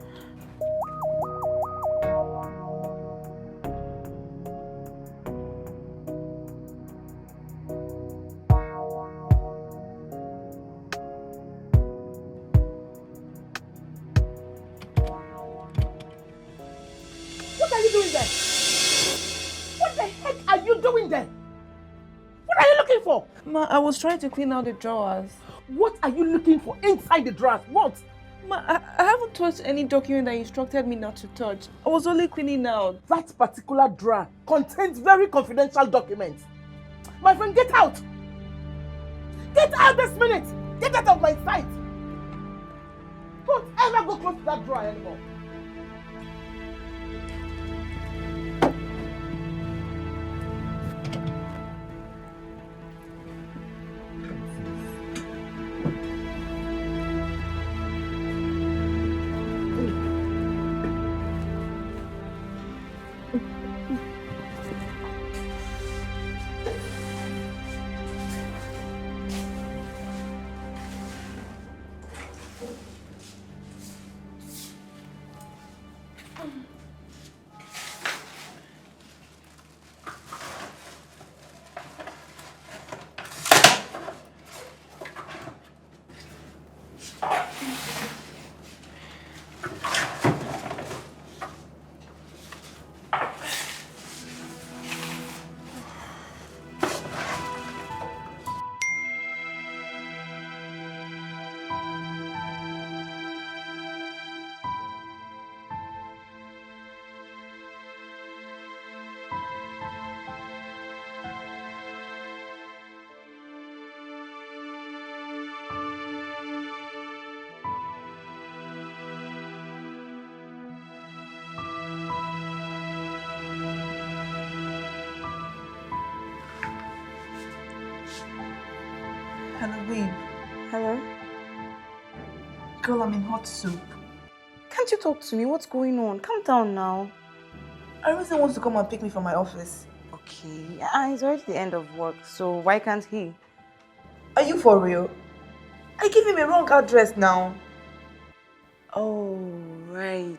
What are you doing there? What the heck are you doing there? What are you looking for? Ma, I was trying to clean out the drawers. What are you looking for inside the drawers? What? Ma, I haven't touched any document that you instructed me not to touch. I was only cleaning out. That particular drawer contains very confidential documents. My friend, get out! Get out this minute! Get out of my sight! Don't ever go close to that drawer anymore. Hello, babe. Hello? Girl, I'm in hot soup. Can't you talk to me? What's going on? Calm down now. Arisa wants to come and pick me from my office. Okay, it's already the end of work, so why can't he? Are you for real? I gave him a wrong address now. Oh, right.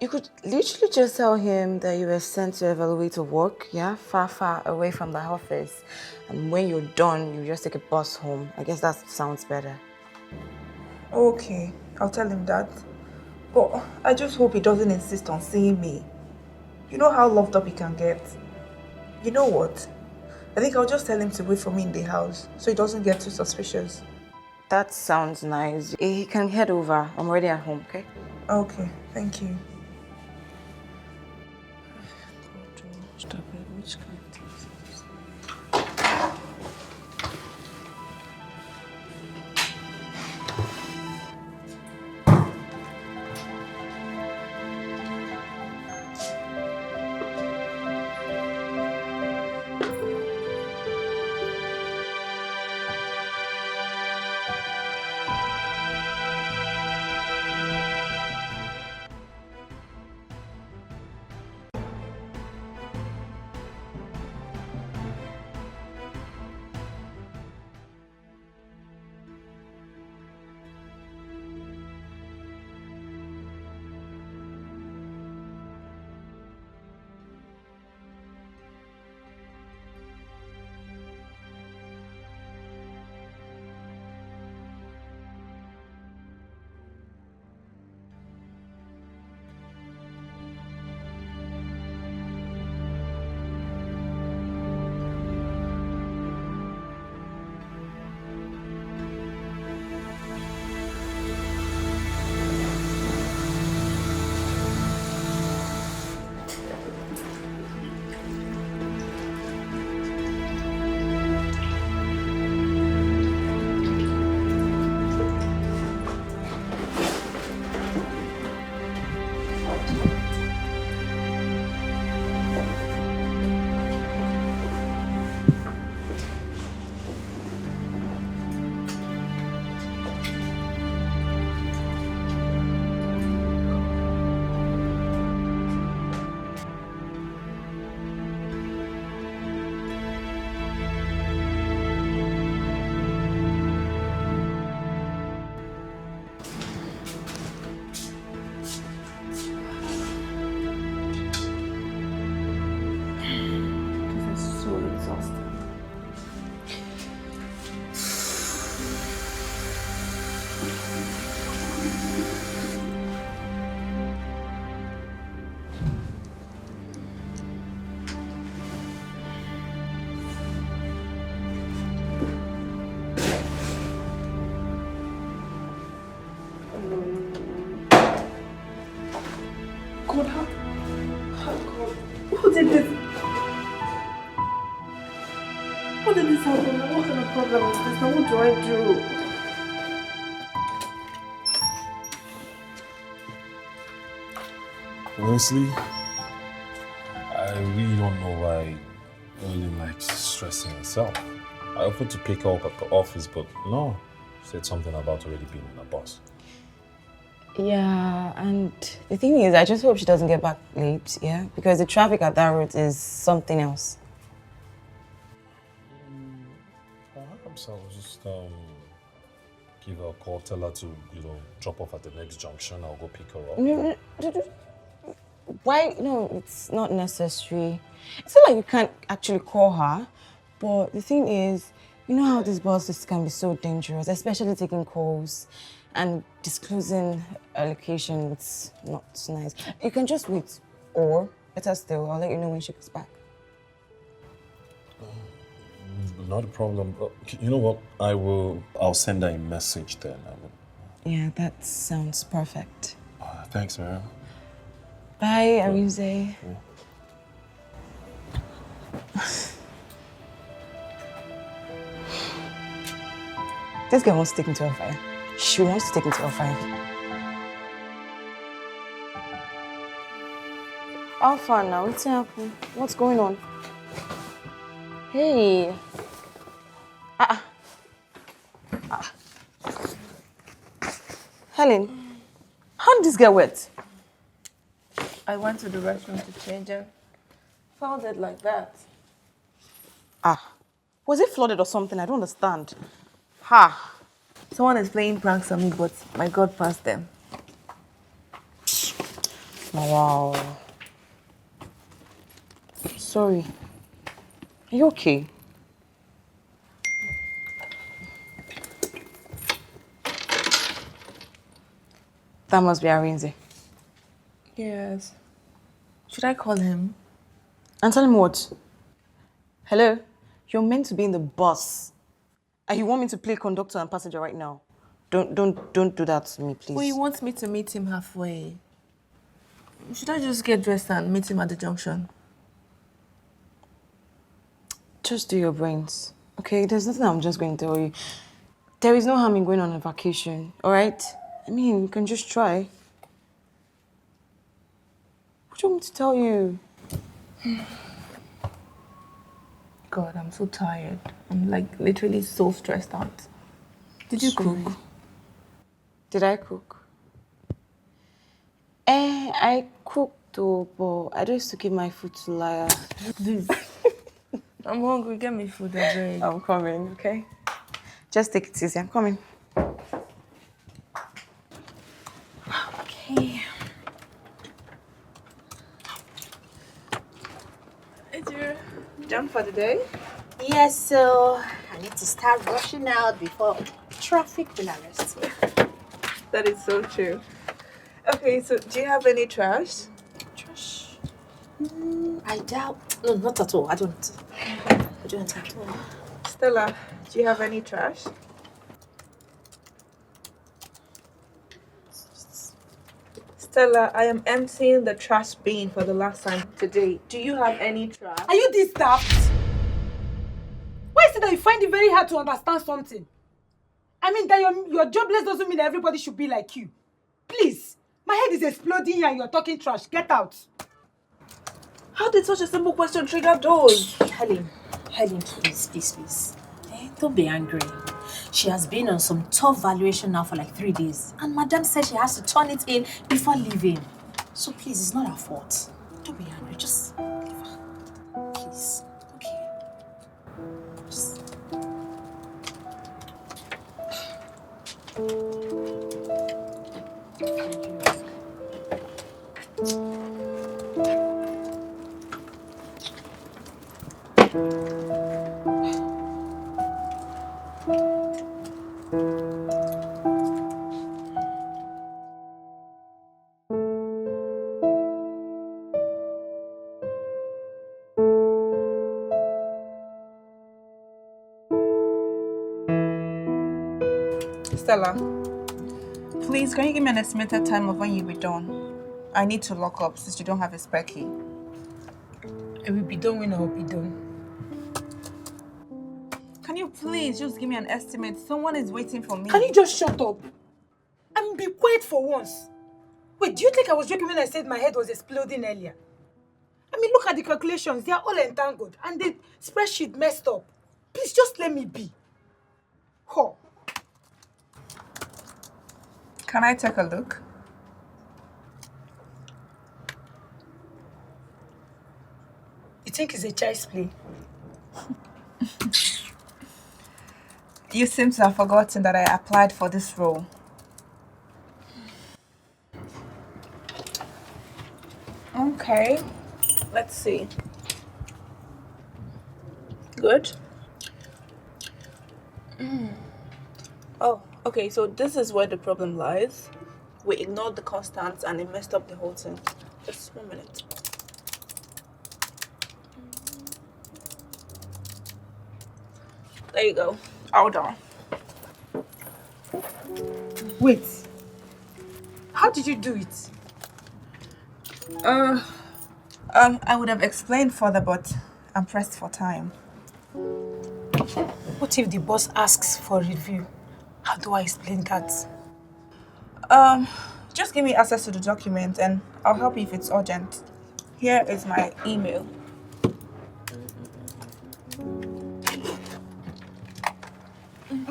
You could literally just tell him that you were sent to evaluate to work, yeah? Far, far away from the office. And when you're done, you just take a bus home. I guess that sounds better. Okay, I'll tell him that. But I just hope he doesn't insist on seeing me. You know how loved up he can get. You know what? I think I'll just tell him to wait for me in the house so he doesn't get too suspicious. That sounds nice. He can head over. I'm already at home, okay? Okay, thank you. God, who did this? How did this happen? What kind of problem is this? Now what do I do? Honestly, I really don't know why Ollie likes stressing herself. I offered to pick her up at the office, but no. She said something about already being in a bus. Yeah, and the thing is, I just hope she doesn't get back late, yeah? Because the traffic at that route is something else. Perhaps I'll just give her a call, tell her to, drop off at the next junction. I'll go pick her up. No. Why? No, it's not necessary. It's not like you can't actually call her, but the thing is, you know how these buses can be so dangerous, especially taking calls and disclosing a location. It's not nice. You can just wait, or better still, I'll let you know when she gets back. Not a problem. You know what? I'll send her a message then. Yeah, that sounds perfect. Thanks, Miriam. Bye, Arinze. This girl wants to take me to a fire. She wants to take me to a fire. How far now? What's happening? What's going on? Hey. Helen, how did this get wet? I went to the restroom to change and found it like that. Was it flooded or something? I don't understand. Ha! Someone is playing pranks on me, but my God passed them. Wow. Sorry. Are you okay? That must be Arinze. Yes. Should I call him? And tell him what? Hello? You're meant to be in the bus. And you want me to play conductor and passenger right now? Don't do that to me, please. Well, he wants me to meet him halfway. Should I just get dressed and meet him at the junction? Just do your brains. Okay, there's nothing I'm just going to tell you. There is no harm in going on a vacation, alright? I mean, you can just try. What do you want me to tell you? God, I'm so tired. I'm like literally so stressed out. Did you cook? Did I cook? I cooked though, but I just used to give my food to Liar. Please. I'm hungry. Get me food, I beg. I'm coming, okay? Just take it easy. I'm coming. Okay. Is you done for the day? Yes, so I need to start rushing out before traffic will arrest me. That is so true. Okay, so do you have any trash? Trash? I doubt. No, not at all. I don't at all. Stella, do you have any trash? Stella, I am emptying the trash bin for the last time today. Do you have any trash? Are you this daft? Why is it that you find it very hard to understand something? I mean, that you're jobless doesn't mean that everybody should be like you. Please, my head is exploding here and you're talking trash. Get out. How did such a simple question trigger those? Helen, please. Don't be angry. She has been on some tough valuation now for like 3 days. And Madam said she has to turn it in before leaving. So please, it's not her fault. Don't be angry. Just leave her. Please. Okay. Just... Stella, please, can you give me an estimated time of when you'll be done? I need to lock up since you don't have a spare key. I will be done when I will be done. Can you please just give me an estimate? Someone is waiting for me. Can you just shut up? And be quiet for once. Wait, do you think I was joking when I said my head was exploding earlier? I mean, look at the calculations. They are all entangled. And the spreadsheet messed up. Please, just let me be. Oh. Can I take a look? You think it's a child's play? You seem to have forgotten that I applied for this role. Okay, let's see. Good. Oh, okay, so this is where the problem lies. We ignored the constants and it messed up the whole thing. Just 1 minute. There you go. All done. Wait. How did you do it? I would have explained further, but I'm pressed for time. What if the boss asks for review? How do I explain that? Just give me access to the document and I'll help you if it's urgent. Here is my email.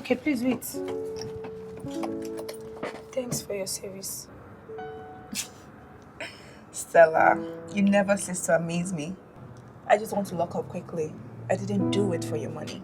Okay, please wait. Thanks for your service. Stella, you never cease to amaze me. I just want to lock up quickly. I didn't do it for your money.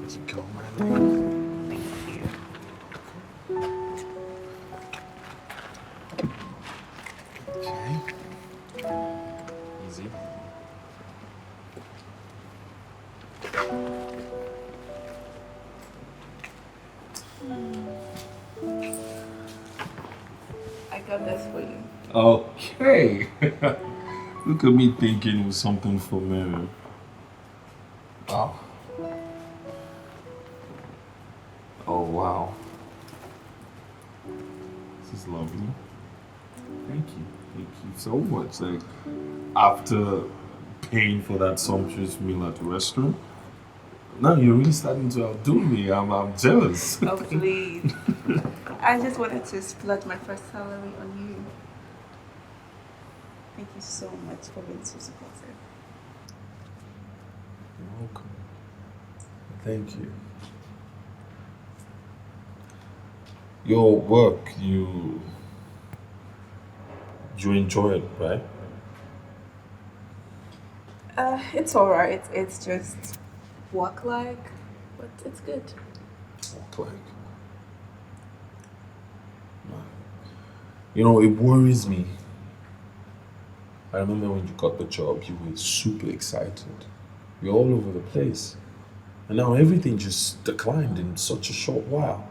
Let's go, my lady. Okay. Easy. I got this for you. Okay. Look at me thinking it was something familiar. Wow. Oh, wow. This is lovely. Thank you. Thank you so much. Like, after paying for that sumptuous meal at the restaurant, now you're really starting to outdo me. I'm jealous. Oh, please. I just wanted to splurge my first salary on you. Thank you so much for being so supportive. You're welcome. Thank you. Your work, you enjoy it, right? It's alright. It's just work-like, but it's good. Work-like. You know, it worries me. I remember when you got the job, you were super excited. You're all over the place. And now everything just declined in such a short while.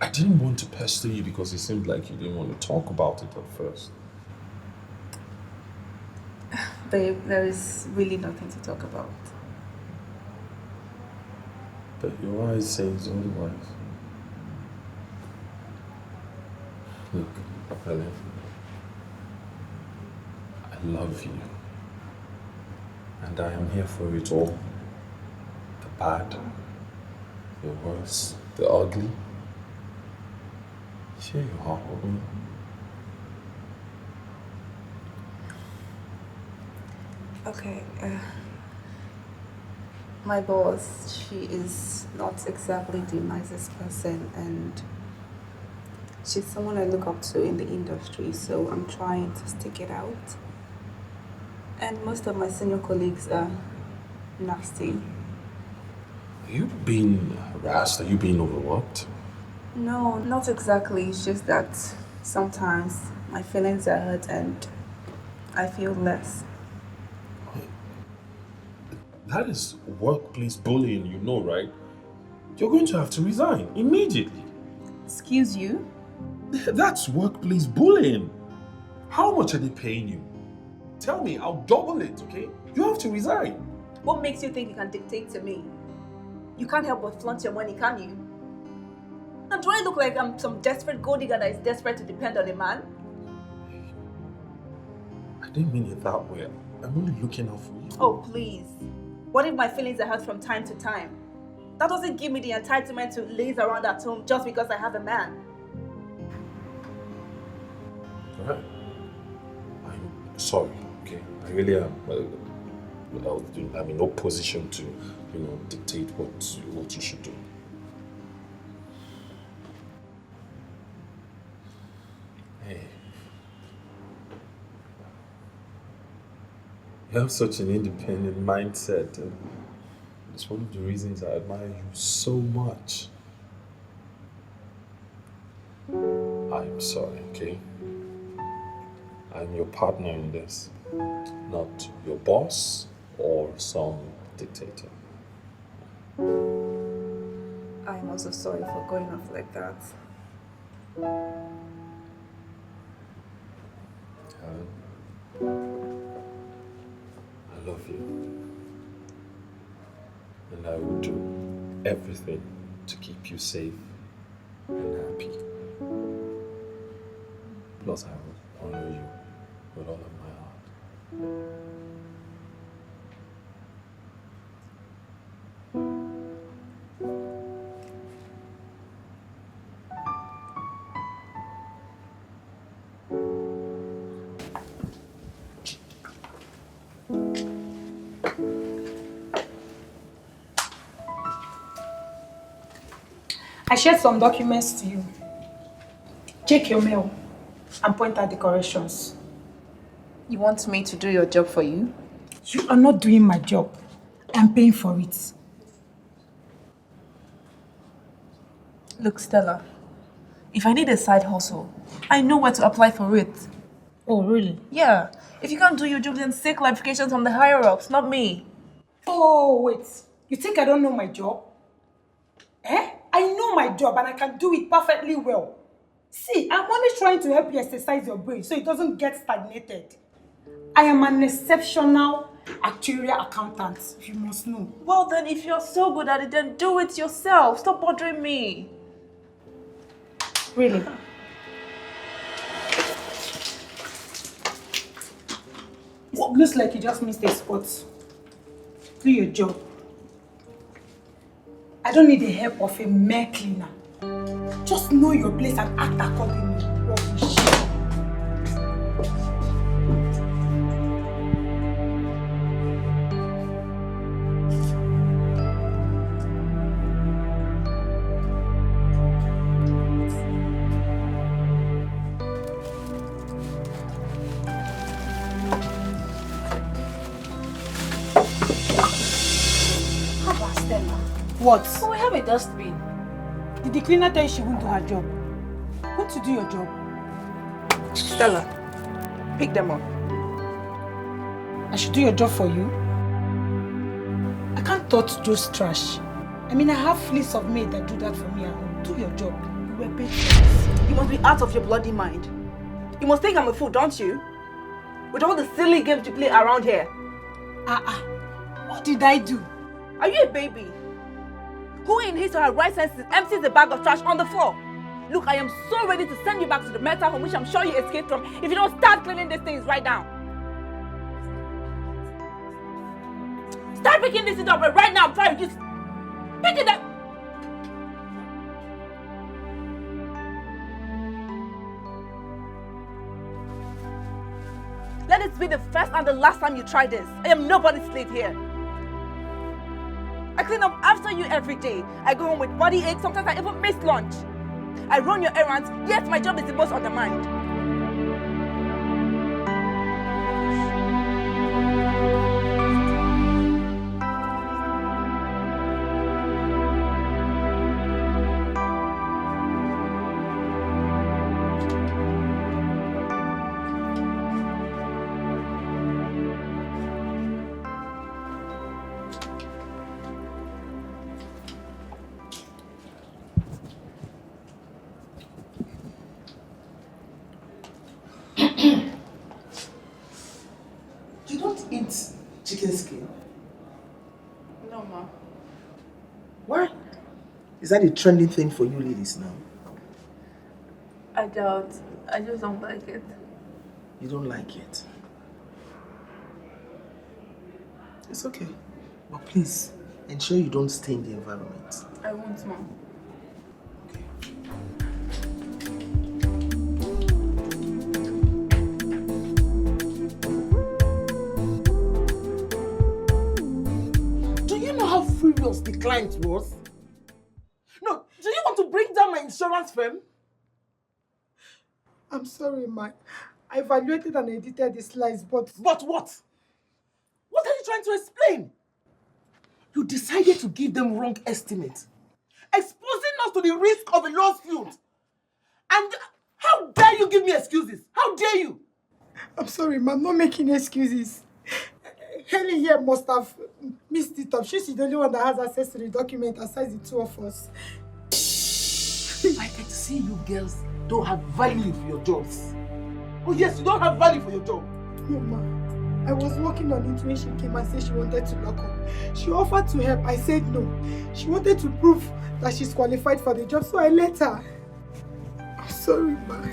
I didn't want to pester you because it seemed like you didn't want to talk about it at first. Babe, there is really nothing to talk about. But your eyes say otherwise. Look, Helen, I love you. And I am here for it all. The bad, the worse, the ugly. Here you are, woman. Okay, my boss, she is not exactly the nicest person, and she's someone I look up to in the industry, so I'm trying to stick it out. And most of my senior colleagues are nasty. Are you being harassed? Are you being overworked? No, not exactly. It's just that sometimes my feelings are hurt and I feel less. That is workplace bullying, you know, right? You're going to have to resign immediately. Excuse you? That's workplace bullying. How much are they paying you? Tell me, I'll double it, okay? You have to resign. What makes you think you can dictate to me? You can't help but flaunt your money, can you? And do I look like I'm some desperate gold digger that is desperate to depend on a man? I didn't mean it that way. I'm only looking out for you. Oh, please. What if my feelings are hurt from time to time? That doesn't give me the entitlement to laze around at home just because I have a man. Alright. I'm sorry, okay? I really am. I'm in no position to, dictate what you should do. Hey. You have such an independent mindset, and it's one of the reasons I admire you so much. I'm sorry, okay? I'm your partner in this, not your boss or some dictator. I'm also sorry for going off like that. I love you. And I will do everything to keep you safe and happy. Plus, I will honor you with all of my heart. I shared some documents to you. Check your mail and point out the corrections. You want me to do your job for you? You are not doing my job. I'm paying for it. Look, Stella, if I need a side hustle, I know where to apply for it. Oh, really? Yeah. If you can't do your job, then seek clarifications from the higher-ups, not me. Oh, wait. You think I don't know my job? Eh? I know my job and I can do it perfectly well. See, I'm only trying to help you exercise your brain so it doesn't get stagnated. I am an exceptional actuarial accountant, you must know. Well then, if you're so good at it, then do it yourself. Stop bothering me. Really? It looks like you just missed a spot. Do your job. I don't need the help of a mere cleaner. Just know your place and act accordingly. Rubbish. What? Oh, we have a dustbin. Did the cleaner tell you she won't do her job? Won't you do your job? Stella, pick them up. I should do your job for you? I can't touch those trash. I mean, I have fleets of maids that do that for me at home. Do your job. You were paid for this. You must be out of your bloody mind. You must think I'm a fool, don't you? With all the silly games you play around here. What did I do? Are you a baby? Who in his or her right senses empties a bag of trash on the floor? Look, I am so ready to send you back to the mental home which I'm sure you escaped from if you don't start cleaning these things right now. Start picking this up right now. I'm trying to just pick it up. Let it be the first and the last time you try this. I am nobody's slave here. I clean up after you every day. I go home with body aches. Sometimes I even miss lunch. I run your errands, yet my job is the most on the mind. You don't eat chicken skin? No, ma. Why? Is that a trending thing for you ladies now? I doubt. I just don't like it. You don't like it? It's okay. But please, ensure you don't stain the environment. I won't, Mom. How furious the client was? No, do you want to bring down my insurance firm? I'm sorry, ma. I evaluated and edited the slides, but... But what? What are you trying to explain? You decided to give them wrong estimates, exposing us to the risk of a lawsuit. And how dare you give me excuses? How dare you? I'm sorry, ma. I'm not making excuses. Helen here must have missed it up. She's the only one that has access to the document aside the two of us. I can see you girls don't have value for your jobs. Oh yes, you don't have value for your job. No, ma. I was working on it when she came and said she wanted to lock up. She offered to help. I said no. She wanted to prove that she's qualified for the job, so I let her. sorry, ma.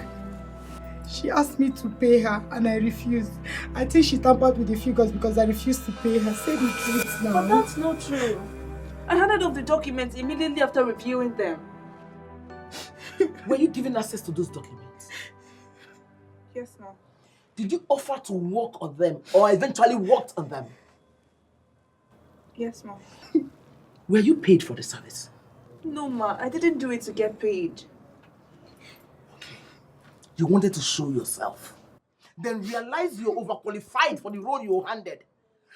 She asked me to pay her and I refused. I think she tampered with the figures because I refused to pay her. Say the truth now. But that's not true. I handed off the documents immediately after reviewing them. Were you given access to those documents? Yes, ma'am. Did you offer to work on them or eventually worked on them? Yes, ma'am. Were you paid for the service? No, ma. I didn't do it to get paid. You wanted to show yourself. Then realized you're overqualified for the role you were handed.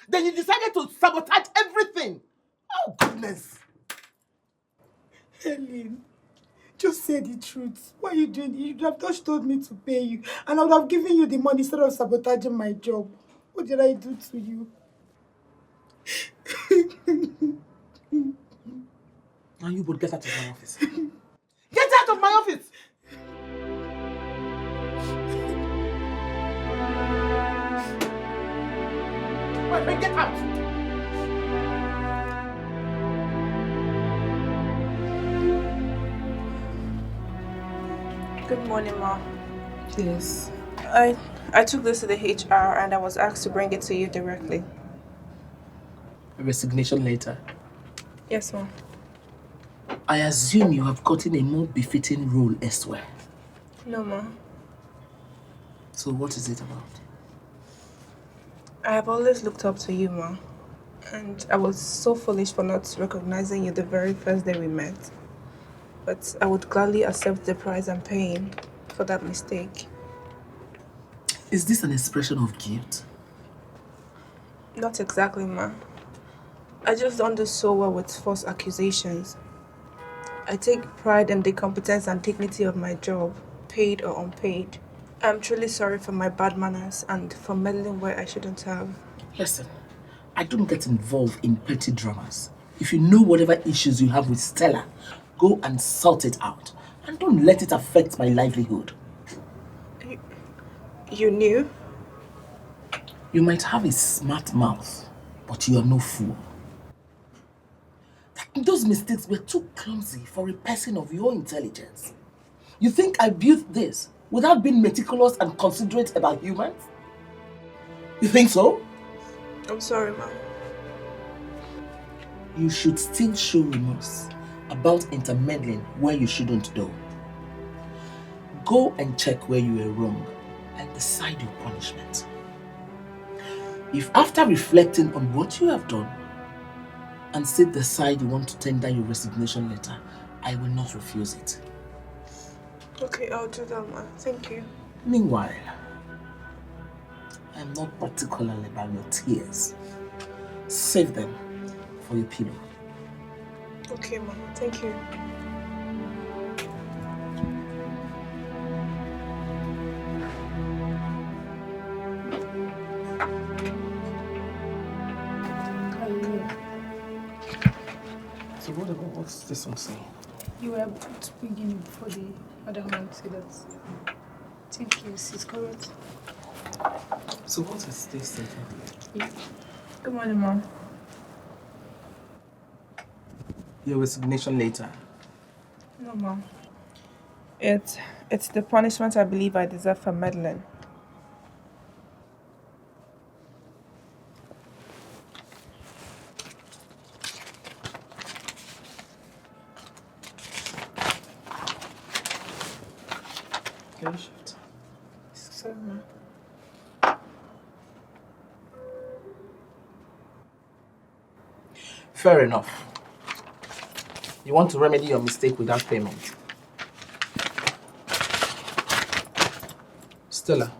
Then you decided to sabotage everything. Oh, goodness. Helen, just say the truth. Why are you doing it? You would have just told me to pay you. And I would have given you the money instead of sabotaging my job. What did I do to you? Now you would get out of my office. Get out of my office! Wait, get out! Good morning, Ma. Yes. I took this to the HR and I was asked to bring it to you directly. A resignation letter. Yes, Mom. I assume you have gotten a more befitting role elsewhere. No, Ma. So what is it about? I have always looked up to you, Ma. And I was so foolish for not recognizing you the very first day we met. But I would gladly accept the price I'm paying for that mistake. Is this an expression of guilt? Not exactly, Ma. I just don't do so well with false accusations. I take pride in the competence and dignity of my job, paid or unpaid. I'm truly sorry for my bad manners and for meddling where I shouldn't have. Listen, I don't get involved in petty dramas. If you know whatever issues you have with Stella, go and sort it out. And don't let it affect my livelihood. You knew? You might have a smart mouth, but you are no fool. Those mistakes were too clumsy for a person of your intelligence. You think I built this without being meticulous and considerate about humans? You think so? I'm sorry, Mom. You should still show remorse about intermeddling where you shouldn't do. Go and check where you were wrong and decide your punishment. If after reflecting on what you have done and still decide you want to tender your resignation letter, I will not refuse it. Okay, I'll do that, Ma. Thank you. Meanwhile, I'm not particular about your tears. Save them for your pillow. Okay, Ma. Thank you. So what's this one saying? You were able to bring in before the other man said that. Thank you, sis, correct? So what is this thing? Good morning, Mom. Your resignation letter. No, Mom. It's the punishment I believe I deserve for meddling. Can you shift? Sorry, Mom. Fair enough. You want to remedy your mistake without payment. Stella,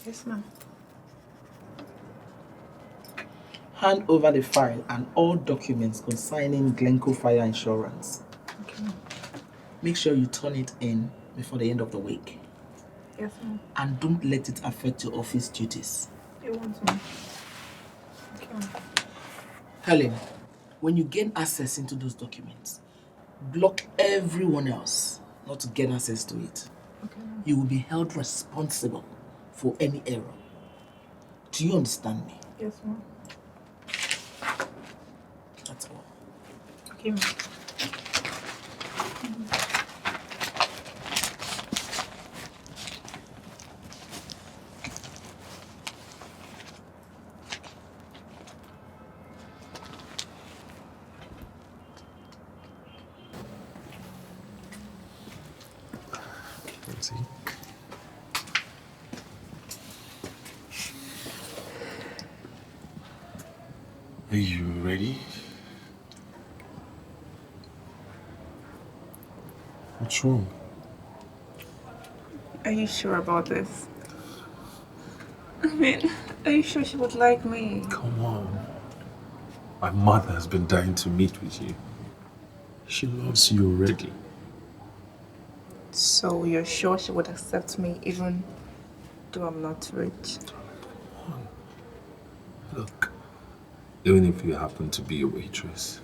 Yes, ma'am. hand over the file and all documents concerning Glencoe Fire Insurance. Okay. Make sure you turn it in before the end of the week. Yes, ma'am. And don't let it affect your office duties. You want to? Okay, ma'am. Helen, when you gain access into those documents, block everyone else not to gain access to it. Okay, ma'am. You will be held responsible for any error. Do you understand me? Yes, ma'am. That's all. Okay, ma'am. See? Are you ready? What's wrong? Are you sure about this? I mean, are you sure she would like me? Come on. My mother has been dying to meet with you. She loves you already. So you're sure she would accept me even though I'm not rich? Look, even if you happen to be a waitress,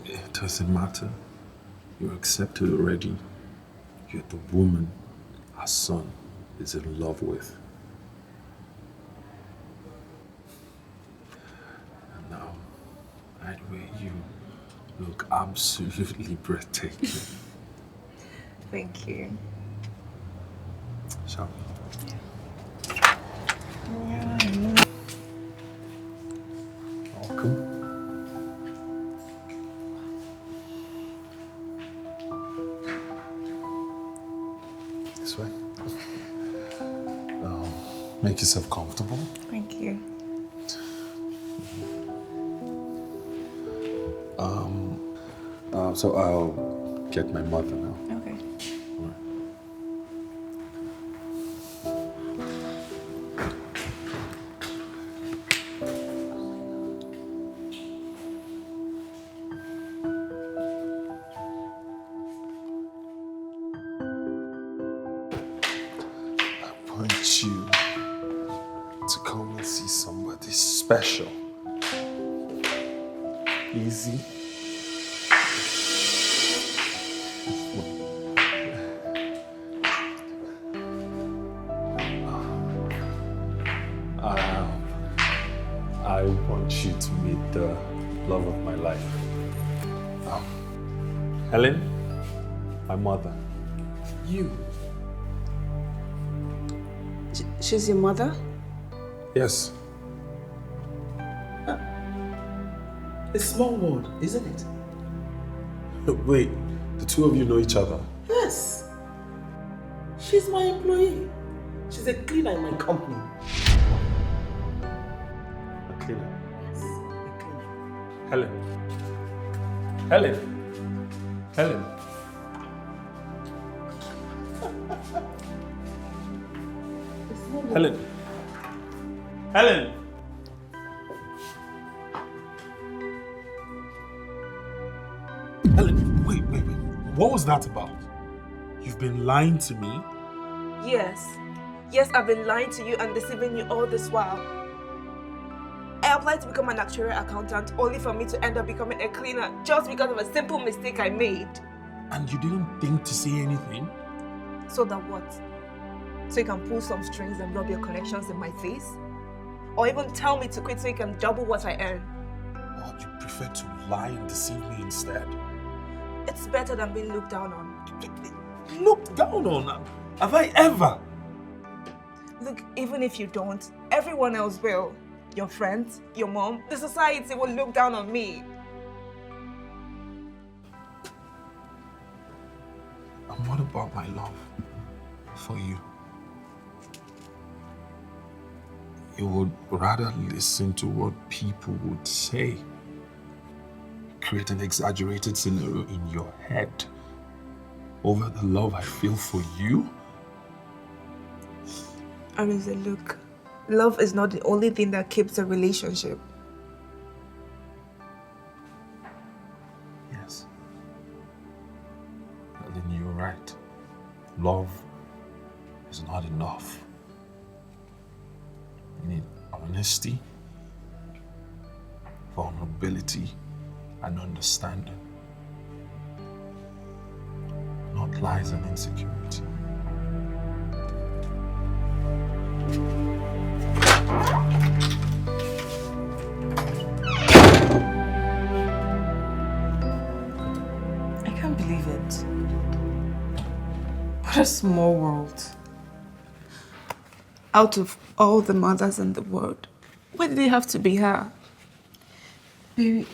it doesn't matter. You're accepted already. You're the woman our son is in love with. And now, right where you look absolutely breathtaking. Thank you. Shall we? Welcome. This way. Now, make yourself comfortable. Thank you. So I'll get my mother now. Okay. I want you to come and see somebody special. Easy. I want you to meet the love of my life. Helen, my mother. You. She's your mother? Yes. A small world, isn't it? Wait, the two of you know each other? Yes. She's my employee. She's a cleaner in my company. A cleaner? Yes, a cleaner. Helen. Helen. Helen. Helen. Helen. Helen, wait. What was that about? You've been lying to me? Yes. Yes, I've been lying to you and deceiving you all this while. I applied to become an actuarial accountant only for me to end up becoming a cleaner just because of a simple mistake I made. And you didn't think to say anything? So that what? So you can pull some strings and rub your connections in my face? Or even tell me to quit so you can double what I earn? Or you prefer to lie and deceive me instead? It's better than being looked down on. Looked down on? Have I ever? Look, even if you don't, everyone else will. Your friends, your mom, the society will look down on me. And what about my love for you? You would rather listen to what people would say, create an exaggerated scenario in your head over the love I feel for you? Arinze, look, love is not the only thing that keeps a relationship. Yes. Well, then you're right. Love is not enough. You need honesty, vulnerability, and understanding. Not lies and insecurity. I can't believe it. What a small world. Out of all the mothers in the world, why did it have to be her? Baby,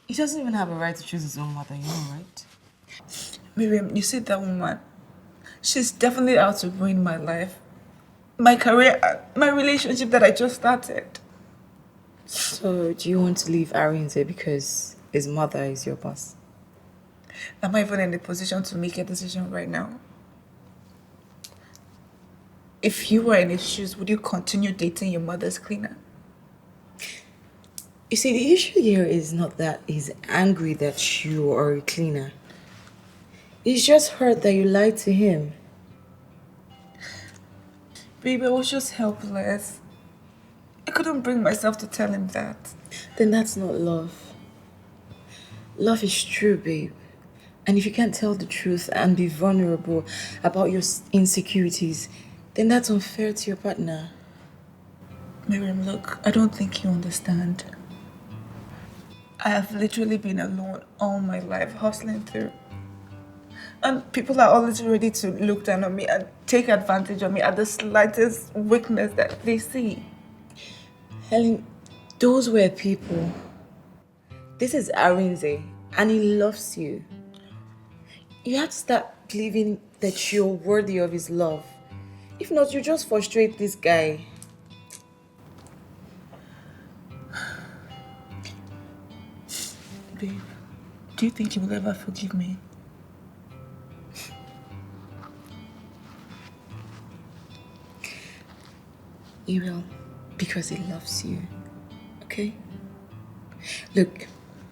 he doesn't even have a right to choose his own mother, you know, right? Miriam, you see that woman? She's definitely out to ruin my life, my career, my relationship that I just started. So, do you want to leave Arinze because his mother is your boss? I'm not even in the position to make a decision right now. If you were in his shoes, would you continue dating your mother's cleaner? You see, the issue here is not that he's angry that you are a cleaner. He's just hurt that you lied to him. Babe, I was just helpless. I couldn't bring myself to tell him that. Then that's not love. Love is true, babe. And if you can't tell the truth and be vulnerable about your insecurities, then that's unfair to your partner. Miriam, look, I don't think you understand. I have literally been alone all my life, hustling through. And people are always ready to look down on me and take advantage of me at the slightest weakness that they see. Helen, those were people. This is Arinze, and he loves you. You have to start believing that you're worthy of his love. If not, you just frustrate this guy. Babe, do you think he will ever forgive me? He will, because he loves you. Okay? Look,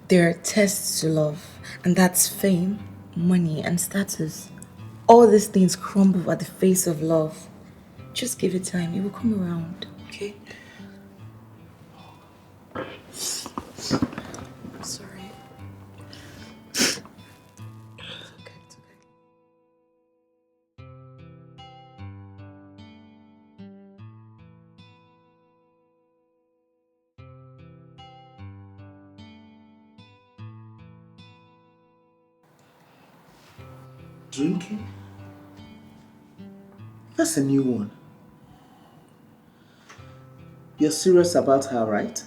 there are tests to love, and that's fame, money, and status. All these things crumble at the face of love. Just give it time, it will come around, okay? I'm sorry. It's okay, it's okay. Drinking? That's a new one. You're serious about her, right?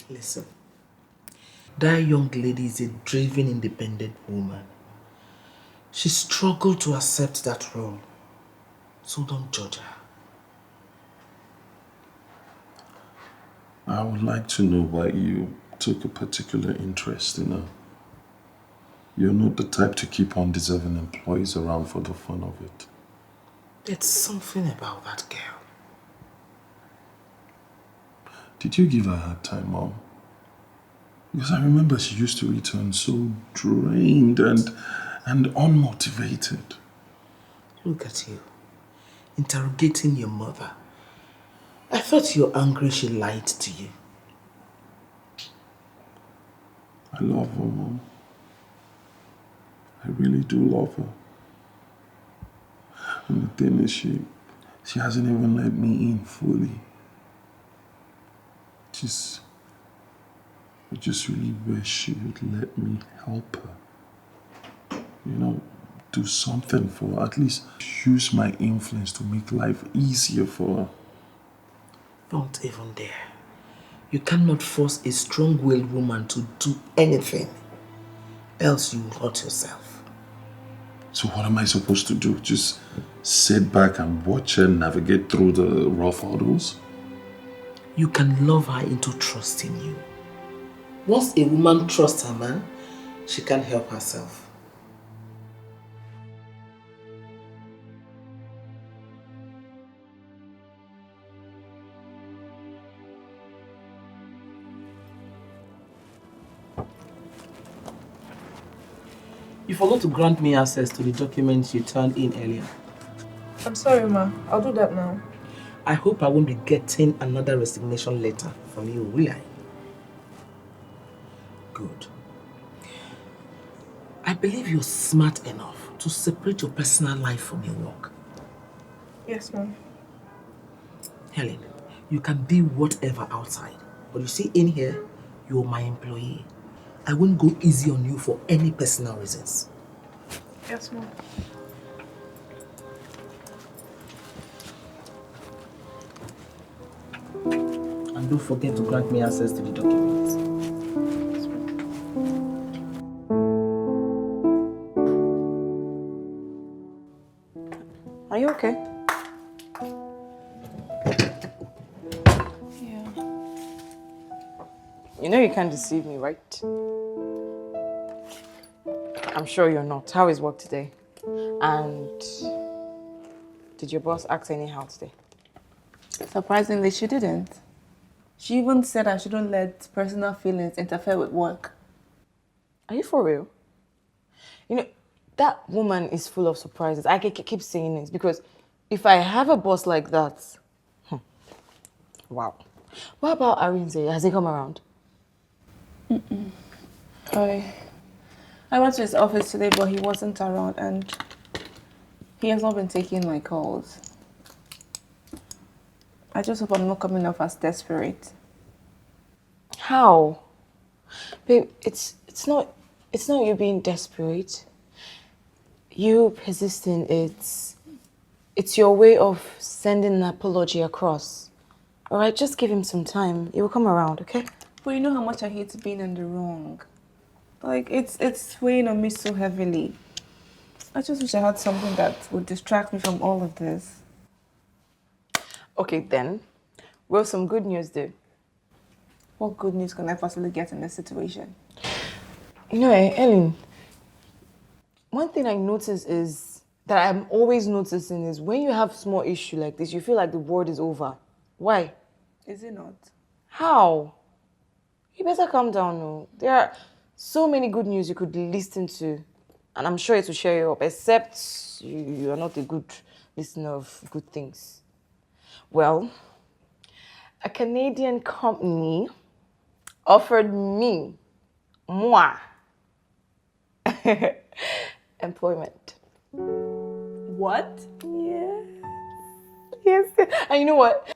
Listen, that young lady is a driven, independent woman. She struggled to accept that role, so don't judge her. I would like to know why you took a particular interest in her. You're not the type to keep undeserving employees around for the fun of it. There's something about that girl. Did you give her a hard time, Mom? Because I remember she used to return so drained and unmotivated. Look at you, interrogating your mother. I thought you were angry she lied to you. I love her, Mom. I really do love her. And the thing is, she hasn't even let me in fully. I just really wish she would let me help her. You know, do something for her. At least use my influence to make life easier for her. Don't even dare. You cannot force a strong-willed woman to do anything. Else you will hurt yourself. So what am I supposed to do? Just sit back and watch her navigate through the rough hurdles? You can love her into trusting you. Once a woman trusts her man, she can't help herself. You forgot to grant me access to the documents you turned in earlier. I'm sorry, Ma. I'll do that now. I hope I won't be getting another resignation letter from you, will I? Good. I believe you're smart enough to separate your personal life from your work. Yes, Mom. Helen, you can be whatever outside, but you see, in here, you're my employee. I won't go easy on you for any personal reasons. Yes, Mom. And don't forget to grant me access to the documents. Are you okay? Yeah. You know you can't deceive me, right? I'm sure you're not. How is work today? And did your boss act anyhow today? Surprisingly, she didn't. She even said I shouldn't let personal feelings interfere with work. Are you for real? You know, that woman is full of surprises. I keep saying this because if I have a boss like that, wow. What about Arinze? Has he come around? I went to his office today, but he wasn't around, and he has not been taking my calls. I just hope I'm not coming off as desperate. How? Babe, it's not you being desperate. You persisting, it's your way of sending an apology across. Alright, just give him some time. He will come around, okay? But you know how much I hate being in the wrong. Like, it's weighing on me so heavily. I just wish I had something that would distract me from all of this. Okay, then. Well, some good news there. What good news can I possibly get in this situation? You know, Ellen, one thing I notice is that I'm always noticing is when you have small issue like this, you feel like the world is over. Why? Is it not? How? You better calm down, no. There are so many good news you could listen to, and I'm sure it will cheer you up, except you are not a good listener of good things. Well, a Canadian company offered me, moi, employment. What? Yes. And you know what?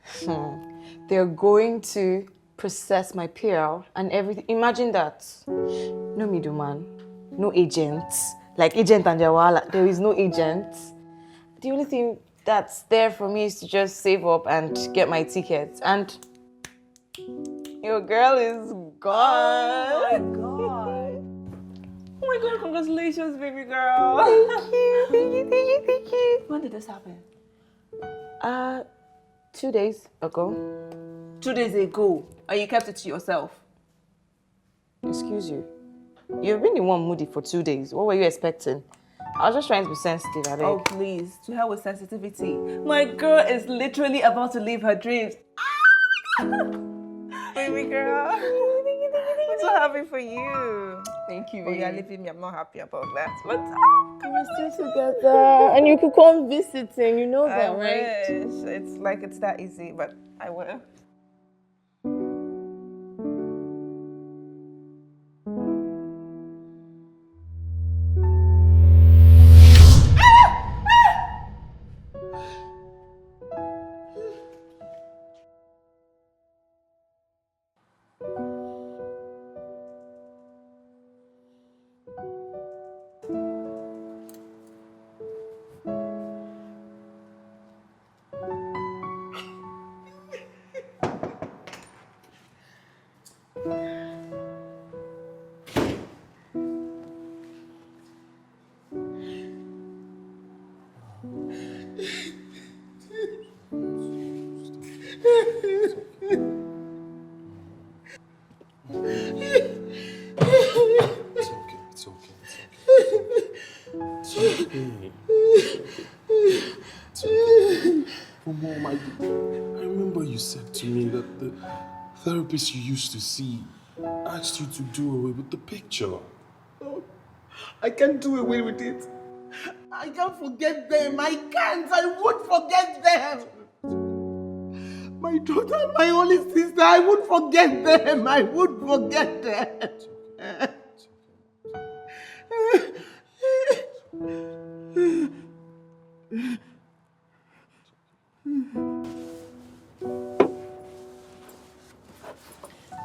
They're going to process my PR and everything. Imagine that. No middleman, no agents. Like agent and Jawala, there is no agent. The only thing that's there for me is to just save up and get my tickets. And your girl is gone. Oh my god. Oh my god, congratulations, baby girl. Thank you. When did this happen? 2 days ago. 2 days ago. And you kept it to yourself? Excuse you. You've been in one moody for 2 days. What were you expecting? I was just trying to be sensitive, I beg. Oh, please. To hell with sensitivity. My girl is literally about to live her dreams. Baby girl. I'm so happy for you. Thank you, But baby. you're leaving me. I'm not happy about that. But We're still together. And you could come visiting, you know I that, right? wish. It's like it's that easy, but I will. Mom, I remember you said to me that the therapist you used to see asked you to do away with the picture. Oh, I can't do away with it. I can't forget them. I can't. I won't forget them. My daughter and my only sister, I won't forget them. I won't forget them.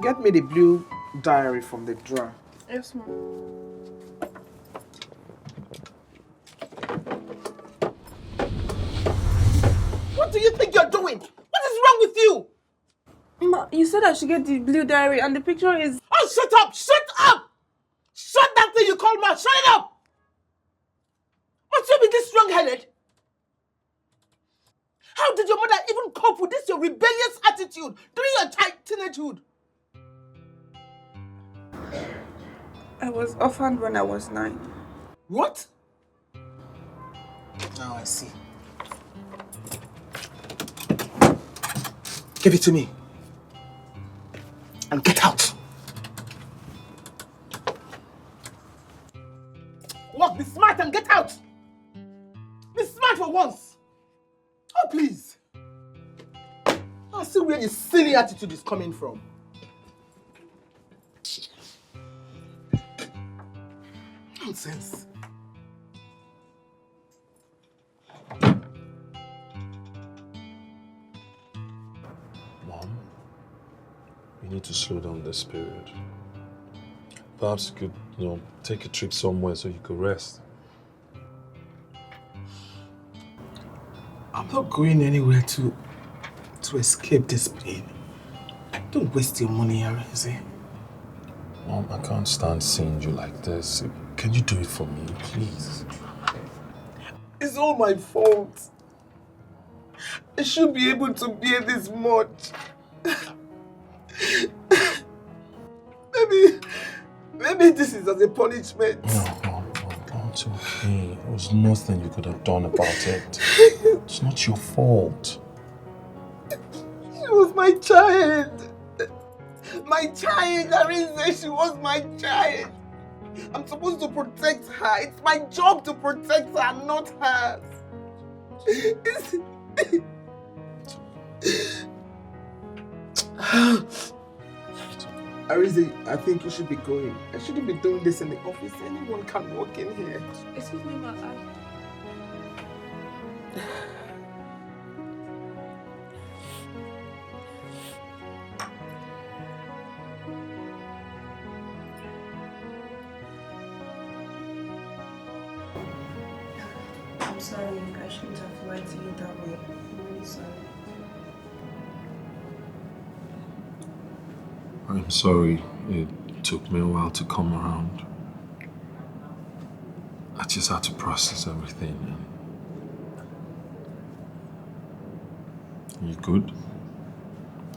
Get me the blue diary from the drawer. Yes, ma'am. What do you think you're doing? What is wrong with you? Ma, you said I should get the blue diary and the picture is... Oh, shut up! Shut up! Shut that thing you call mouth! Shut it up! Must you be this strong-headed? How did your mother even cope with this, your rebellious attitude during your teenagehood? I was orphaned when I was 9. What? Now I see. Give it to me. And get out. Walk, be smart and get out. Be smart for once. Oh, please. I see where your silly attitude is coming from. Nonsense. Mom, you need to slow down this period. Perhaps you could, take a trip somewhere so you could rest. I'm not going anywhere to escape this pain. Don't waste your money, Arinze. Mom, I can't stand seeing you like this. Can you do it for me, please? It's all my fault. I should be able to bear this much. Maybe this is as a punishment. No, it's okay. There was nothing you could have done about it. It's not your fault. She was my child. My child, Arinze, she was my child. I'm supposed to protect her. It's my job to protect her, not hers. Arinze, I think you should be going. I shouldn't be doing this in the office. Anyone can walk in here. Excuse me, ma. I'm sorry, I shouldn't have lied to you that way. I'm really sorry. I'm sorry it took me a while to come around. I just had to process everything. You good?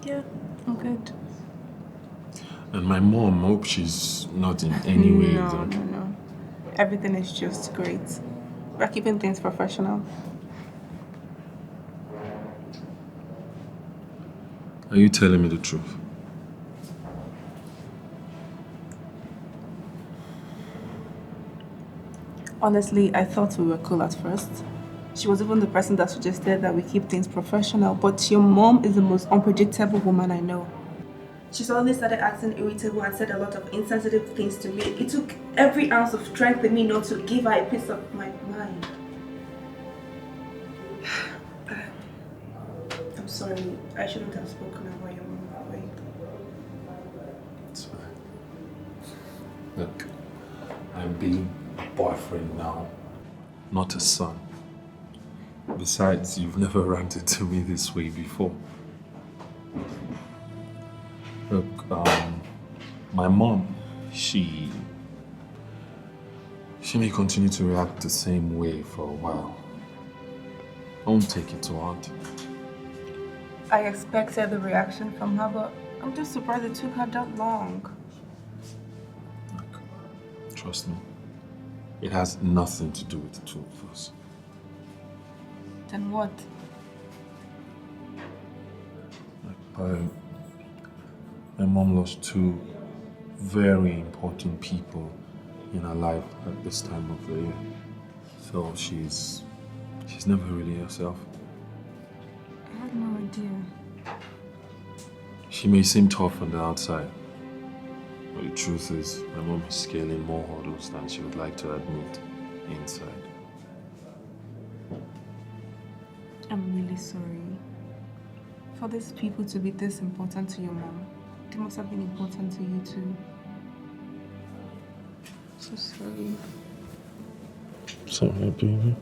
Yeah, I'm good. And my mom, hope she's not in any way... No. Everything is just great. We're keeping things professional. Are you telling me the truth? Honestly, I thought we were cool at first. She was even the person that suggested that we keep things professional, but your mom is the most unpredictable woman I know. She suddenly started acting irritable and said a lot of insensitive things to me. It took every ounce of strength in me not to give her a piece of my mind. I'm sorry, I shouldn't have spoken about your mom that way. It's fine. Look, I'm being a boyfriend now, not a son. Besides, you've never ranted to me this way before. Look, my mom, she may continue to react the same way for a while. Don't take it to heart. I expected the reaction from her, but I'm just surprised it took her that long. Look, trust me, it has nothing to do with the two of us. Then what? My mom lost two very important people in her life at this time of the year. So she's never really herself. I had no idea. She may seem tough on the outside, but the truth is, my mom is scaling more hurdles than she would like to admit inside. I'm really sorry. For these people to be this important to your mom, they must have been important to you too. So sorry. Sorry, baby.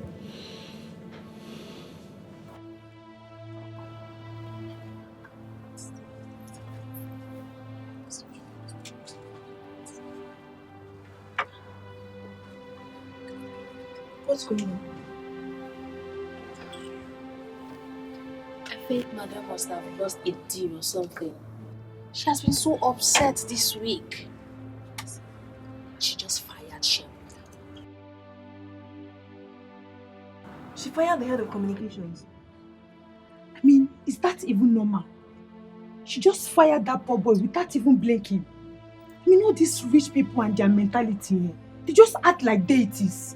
What's going on? I think Madam must have lost a deal or something. She has been so upset this week. She just fired Shem. She fired the head of communications. I mean, is that even normal? She just fired that poor boy without even blinking. I mean, all these rich people and their mentality, they just act like deities.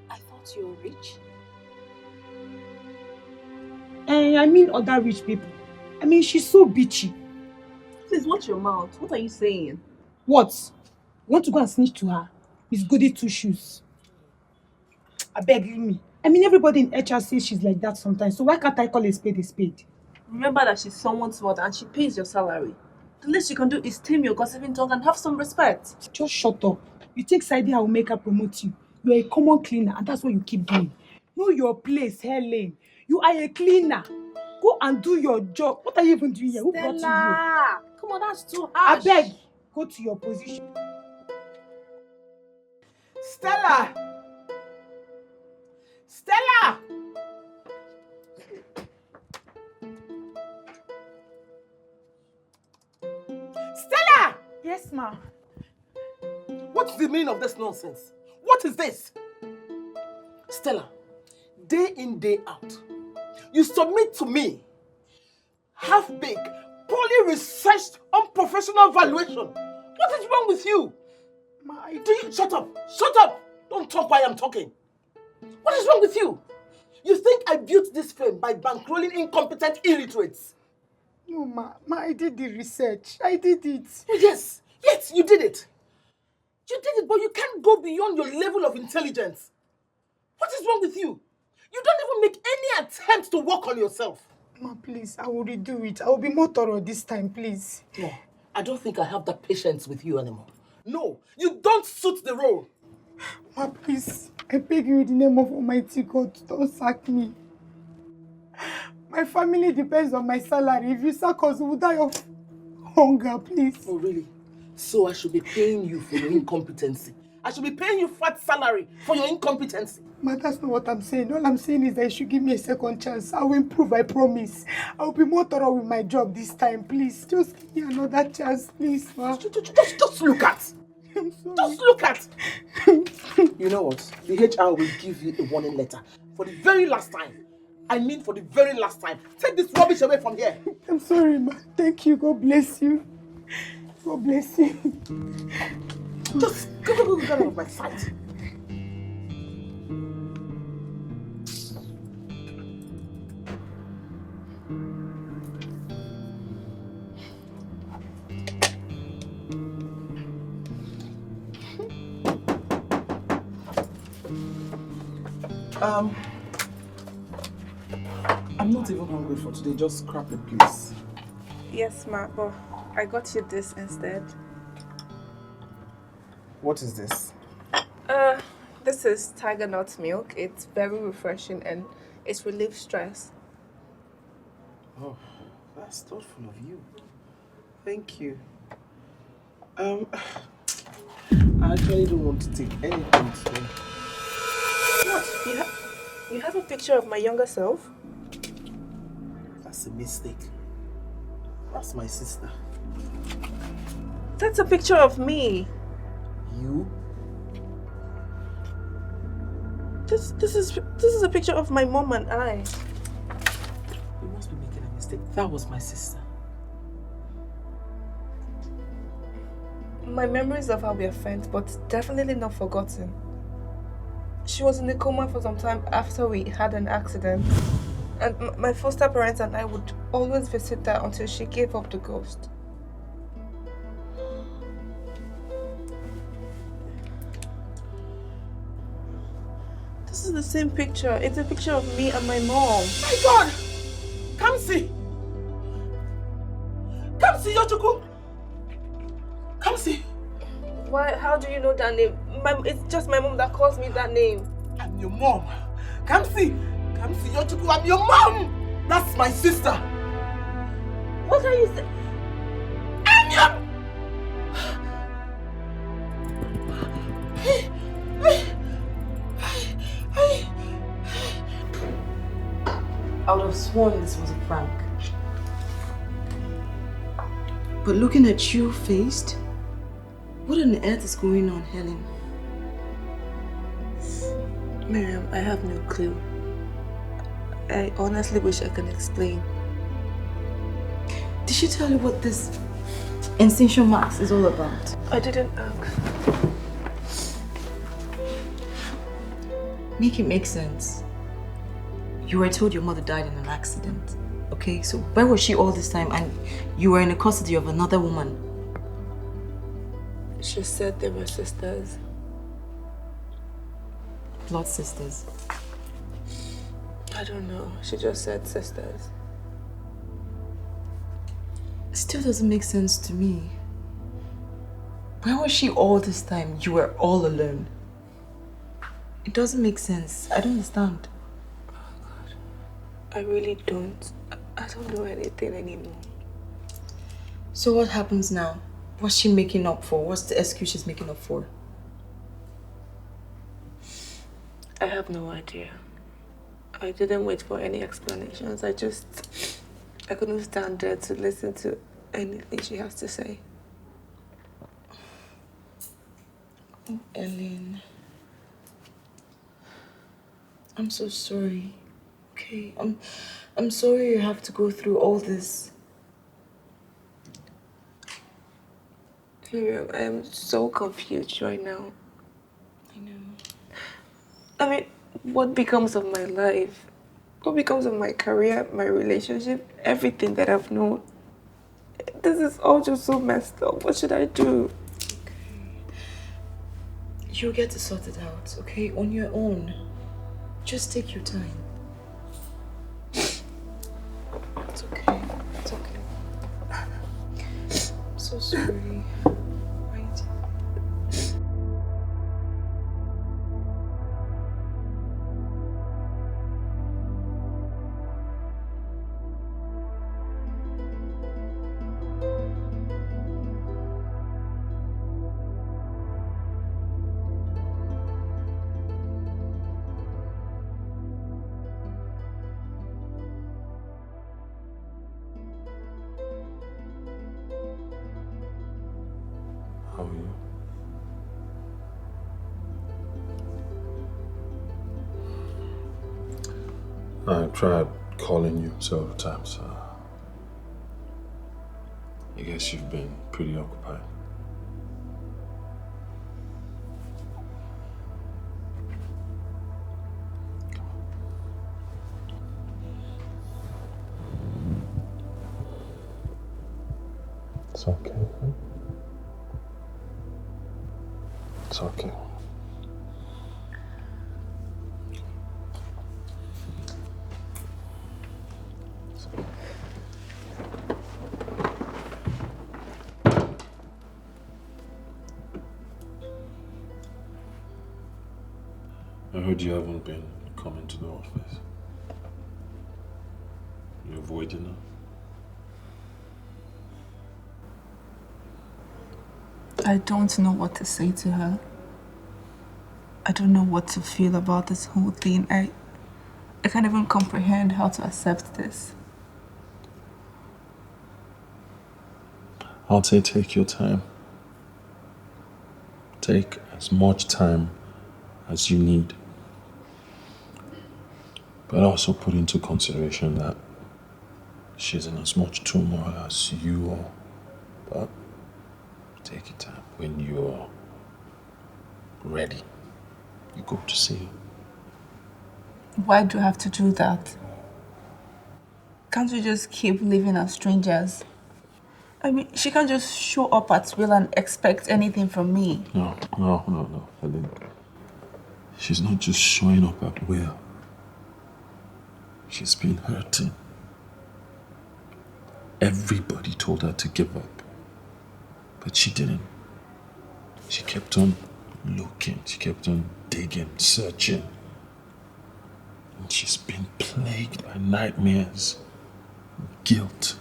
I thought you were rich. I mean other rich people. I mean, she's so bitchy. Please watch your mouth. What are you saying? What? You want to go and snitch to her? Miss Goody Two Shoes. I beg me. I mean, everybody in HR says she's like that sometimes, so why can't I call a spade a spade? Remember that she's someone's mother and she pays your salary. The least you can do is tame your gossiping tongue and have some respect. Just shut up. You think Saidi will make her promote you? You're a common cleaner and that's what you keep doing. Know your place, Helen. You are a cleaner. Go and do your job. What are you even doing here? Who brought you here? Come on, that's too harsh. I beg. Go to your position. Stella! Stella! Stella! Yes, ma. What's the meaning of this nonsense? What is this? Stella, day in, day out, you submit to me half-baked, poorly researched, unprofessional valuation. What is wrong with you? Shut up! Shut up! Don't talk while I'm talking. What is wrong with you? You think I built this firm by bankrolling incompetent illiterates? No, ma, I did the research. I did it. Oh, yes, you did it. You did it, but you can't go beyond your level of intelligence. What is wrong with you? You don't even make any attempt to work on yourself. Ma, please, I will redo it. I will be more thorough this time, please. No, I don't think I have the patience with you anymore. No, you don't suit the role. Ma, please, I beg you in the name of Almighty God, don't sack me. My family depends on my salary. If you sack us, we'll die of hunger, please. Oh, really? So I should be paying you for your incompetency. I should be paying you fat salary for your incompetency. Ma, that's not what I'm saying. All I'm saying is that you should give me a second chance. I will improve, I promise. I will be more thorough with my job this time, please. Just give me another chance, please, ma. Just look at. I'm sorry. Just look at. You know what? The HR will give you a warning letter for the very last time. I mean for the very last time. Take this rubbish away from here. I'm sorry, ma. Thank you. God bless you. God bless you. Just go get out of my sight. I'm not even hungry for today. Just scrap it, please. Yes, ma, but I got you this instead. What is this? This is tiger nut milk. It's very refreshing and it relieves stress. Oh, that's thoughtful of you. Thank you. I actually don't want to take anything today. What? You have a picture of my younger self? That's a mistake. That's my sister. That's a picture of me. You? This is a picture of my mom and I. You must be making a mistake. That was my sister. My memories of her were faint, but definitely not forgotten. She was in a coma for some time after we had an accident. And my foster parents and I would always visit her until she gave up the ghost. This is the same picture. It's a picture of me and my mom. My God! Come see! Come see, Yochuku! Come see! Why? How do you know that name? It's just my mom that calls me that name. I'm your mom. Come see! Come see, Yochuku, I'm your mom! That's my sister! What are you saying? I'm your... I would have sworn this was a prank. But looking at you faced, what on earth is going on, Helen? Miriam, I have no clue. I honestly wish I could explain. Did she tell you what this incision marks is all about? I didn't ask. Make it make sense. You were told your mother died in an accident. Okay, so where was she all this time and you were in the custody of another woman? She said they were sisters. Blood sisters. I don't know. She just said sisters. It still doesn't make sense to me. Where was she all this time? You were all alone. It doesn't make sense. I don't understand. Oh God. I really don't. I don't know anything anymore. So what happens now? What's she making up for? What's the excuse she's making up for? I have no idea. I didn't wait for any explanations. I couldn't stand there to listen to anything she has to say. Oh, Ellen. I'm so sorry. Okay, I'm sorry you have to go through all this. Miriam, I am so confused right now. I know. I mean, what becomes of my life? What becomes of my career, my relationship, everything that I've known? This is all just so messed up. What should I do? Okay. You'll get to sort it out, okay? On your own. Just take your time. It's okay. It's okay. I'm so sorry. Right? How are you? I tried calling you several times. I guess you've been pretty occupied. It's okay. It's okay. I heard you haven't been coming to the office. You're avoiding her. I don't know what to say to her. I don't know what to feel about this whole thing. I can't even comprehend how to accept this. I'll say take your time. Take as much time as you need. But also put into consideration that she's in as much turmoil as you are. But take your time. When you're ready, you go to see her. Why do I have to do that? Can't we just keep living as strangers? I mean, she can't just show up at will and expect anything from me. No, Helen. She's not just showing up at will. She's been hurting. Everybody told her to give up, but she didn't. She kept on looking, she kept on digging, searching. And she's been plagued by nightmares, guilt.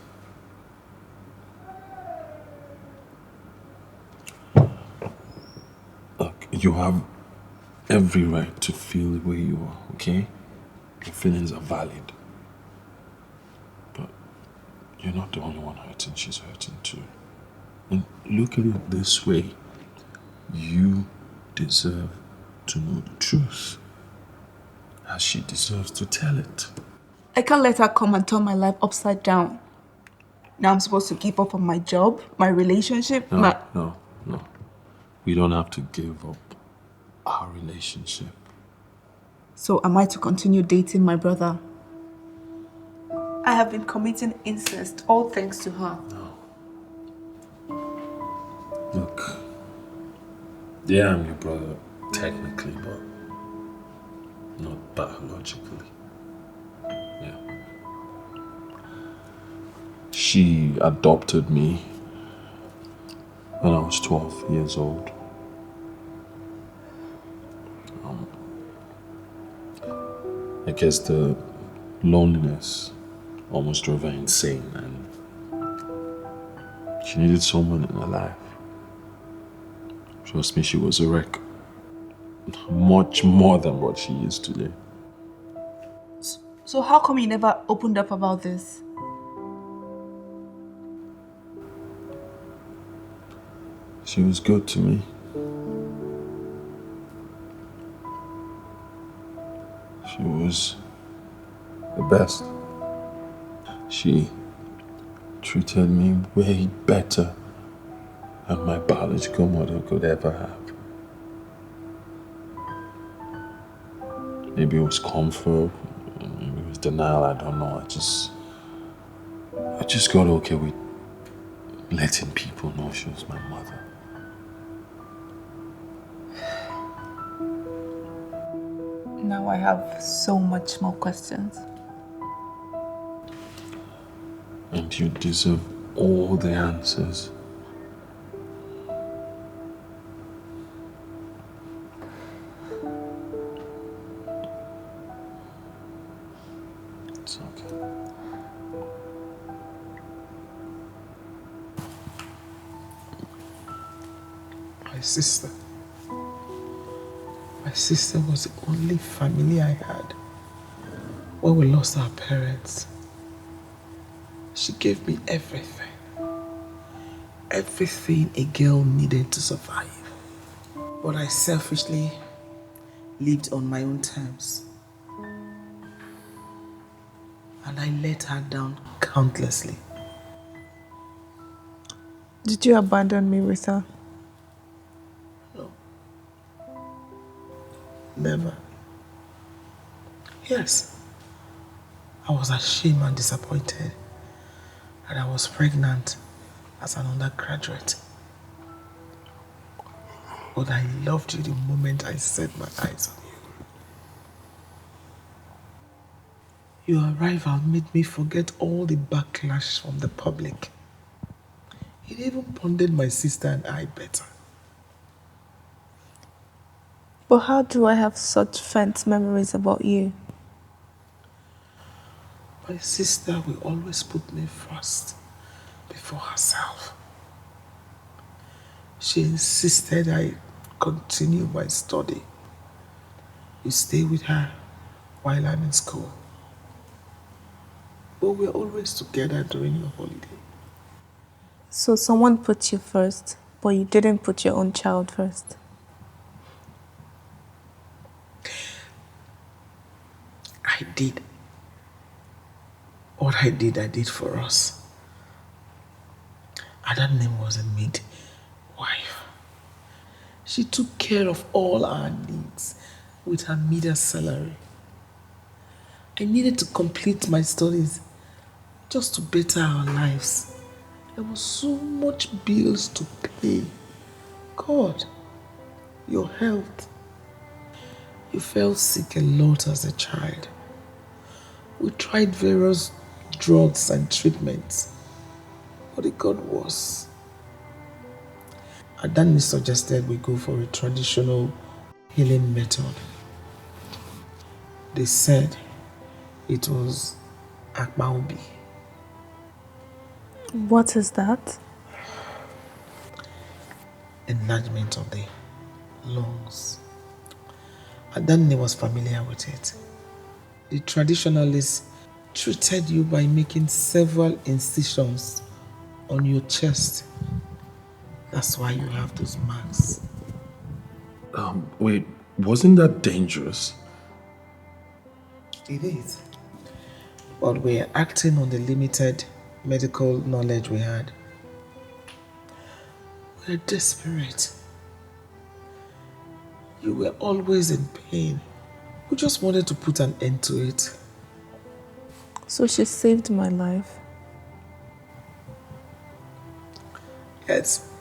Look, you have every right to feel the way you are, okay? Your feelings are valid. You're not the only one hurting, she's hurting too. And look at it this way. You deserve to know the truth. As she deserves to tell it. I can't let her come and turn my life upside down. Now I'm supposed to give up on my job, my relationship, No. We don't have to give up our relationship. So am I to continue dating my brother? I have been committing incest, all thanks to her. Look, yeah, I'm your brother, technically, but not biologically. Yeah. She adopted me when I was 12 years old. I guess the loneliness almost drove her insane, and she needed someone in her life. Trust me, she was a wreck. Much more than what she is today. So how come you never opened up about this? She was good to me. She was the best. She treated me way better than my biological mother could ever have. Maybe it was comfort, maybe it was denial, I don't know. I just got okay with letting people know she was my mother. Now I have so much more questions. And you deserve all the answers. It's okay. My sister was the only family I had when we lost our parents. She gave me everything. Everything a girl needed to survive. But I selfishly lived on my own terms. And I let her down countlessly. Did you abandon me with her? No. Never. Yes. I was ashamed and disappointed that I was pregnant as an undergraduate. But I loved you the moment I set my eyes on you. Your arrival made me forget all the backlash from the public. It even bonded my sister and I better. But how do I have such faint memories about you? My sister will always put me first, before herself. She insisted I continue my study. You stay with her while I'm in school. But we're always together during your holiday. So someone put you first, but you didn't put your own child first. I did. What I did for us. And that name was a midwife. She took care of all our needs with her meager salary. I needed to complete my studies just to better our lives. There was so much bills to pay. God, your health. You fell sick a lot as a child. We tried various drugs and treatments, but it got worse. Adani suggested we go for a traditional healing method. They said it was Akmaobi. What is that? Enlargement of the lungs. Adani was familiar with it. The traditionalists treated you by making several incisions on your chest. That's why you have those marks. Wait, wasn't that dangerous? It is. But we're acting on the limited medical knowledge we had. We're desperate. You were always in pain. We just wanted to put an end to it. So she saved my life. Yes.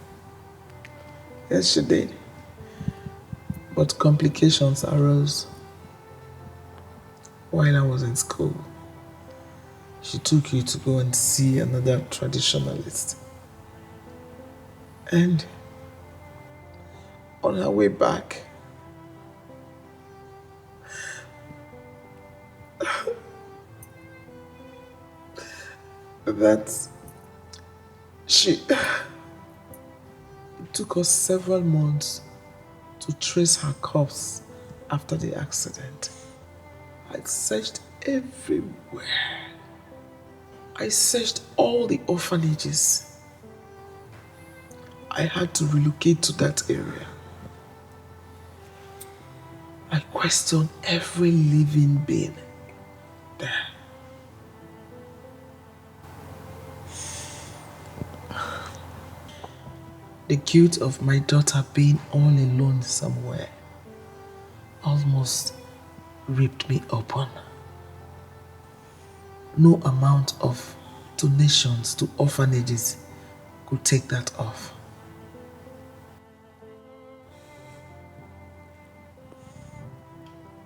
Yes, she did. But complications arose while I was in school. She took you to go and see another traditionalist. And on her way back, it took us several months to trace her corpse after the accident. I searched everywhere. I searched all the orphanages. I had to relocate to that area. I questioned every living being there. The guilt of my daughter being all alone somewhere almost ripped me open. No amount of donations to orphanages could take that off.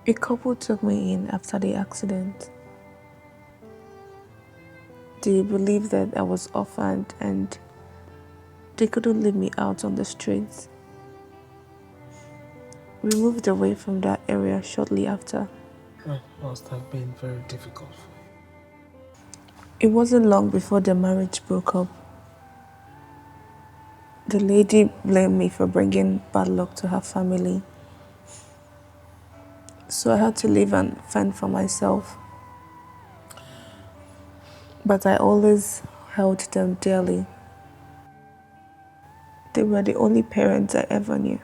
A couple took me in after the accident. They believed that I was orphaned and they couldn't leave me out on the streets. We moved away from that area shortly after. That must have been very difficult for you. It wasn't long before the marriage broke up. The lady blamed me for bringing bad luck to her family. So I had to leave and fend for myself. But I always held them dearly. They were the only parents I ever knew.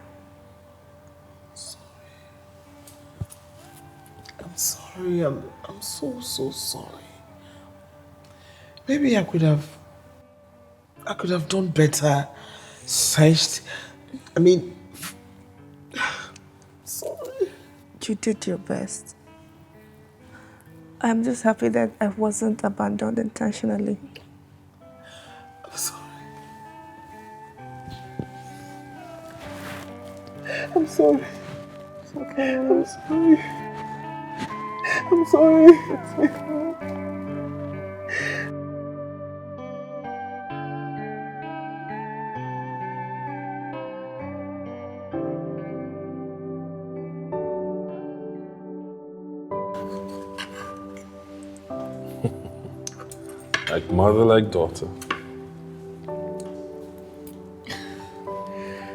I'm sorry. I'm so sorry. Maybe I could have done better. Searched. Sorry. You did your best. I'm just happy that I wasn't abandoned intentionally. I'm sorry. I'm sorry. It's okay. I'm sorry. I'm sorry. It's okay. Like mother, like daughter.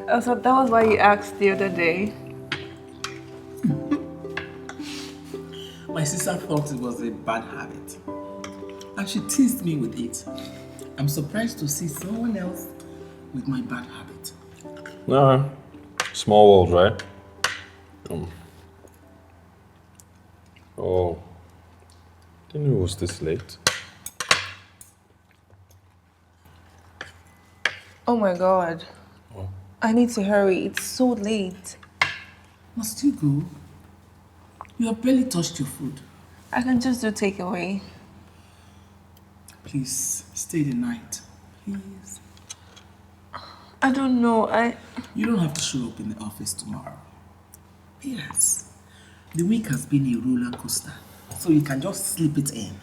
Oh, so that was why you asked the other day. My sister thought it was a bad habit, and she teased me with it. I'm surprised to see someone else with my bad habit. No, small world, right? Oh, didn't know it was this late. Oh my God. Oh. I need to hurry. It's so late. Must you go? You have barely touched your food. I can just do takeaway. Please, stay the night. Please. I don't know. You don't have to show up in the office tomorrow. Yes. The week has been a roller coaster, so you can just slip it in.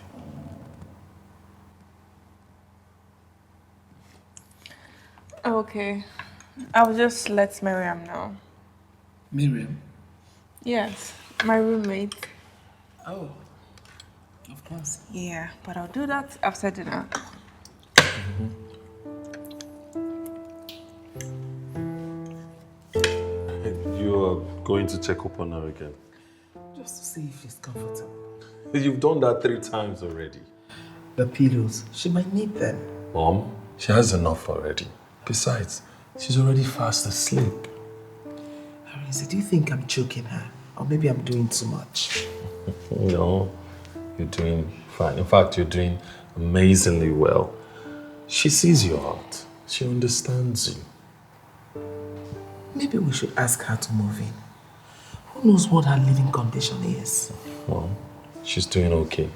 Okay. I'll just let Miriam know. Miriam? Yes, my roommate. Oh, of course. Yeah, but I'll do that after dinner. You're going to check up on her again? Just to see if she's comfortable. You've done that 3 times already. The pillows, she might need them. Mom, she has enough already. Besides, she's already fast asleep. Arinze, do you think I'm choking her? Or maybe I'm doing too much? No, you're doing fine. In fact, you're doing amazingly well. She sees your heart. She understands you. Maybe we should ask her to move in. Who knows what her living condition is? Well, she's doing okay.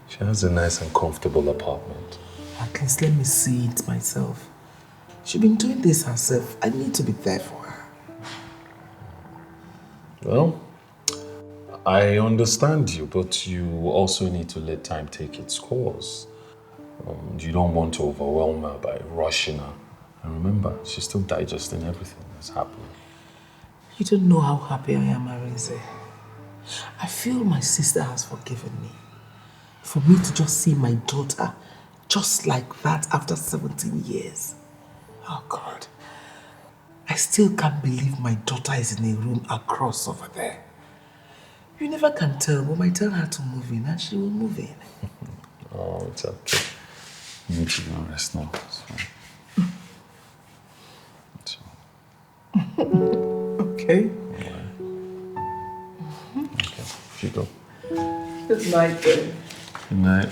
She has a nice and comfortable apartment. At least let me see it myself. She's been doing this herself. I need to be there for her. Well, I understand you, but you also need to let time take its course. You don't want to overwhelm her by rushing her. And remember, she's still digesting everything that's happening. You don't know how happy I am, Arinze. I feel my sister has forgiven me. For me to just see my daughter just like that after 17 years. Oh God. I still can't believe my daughter is in a room across over there. You never can tell, but I tell her to move in and she will move in. Oh, it's okay. You need to go and rest now. It's Okay. okay, you go. Good night, then. Good night.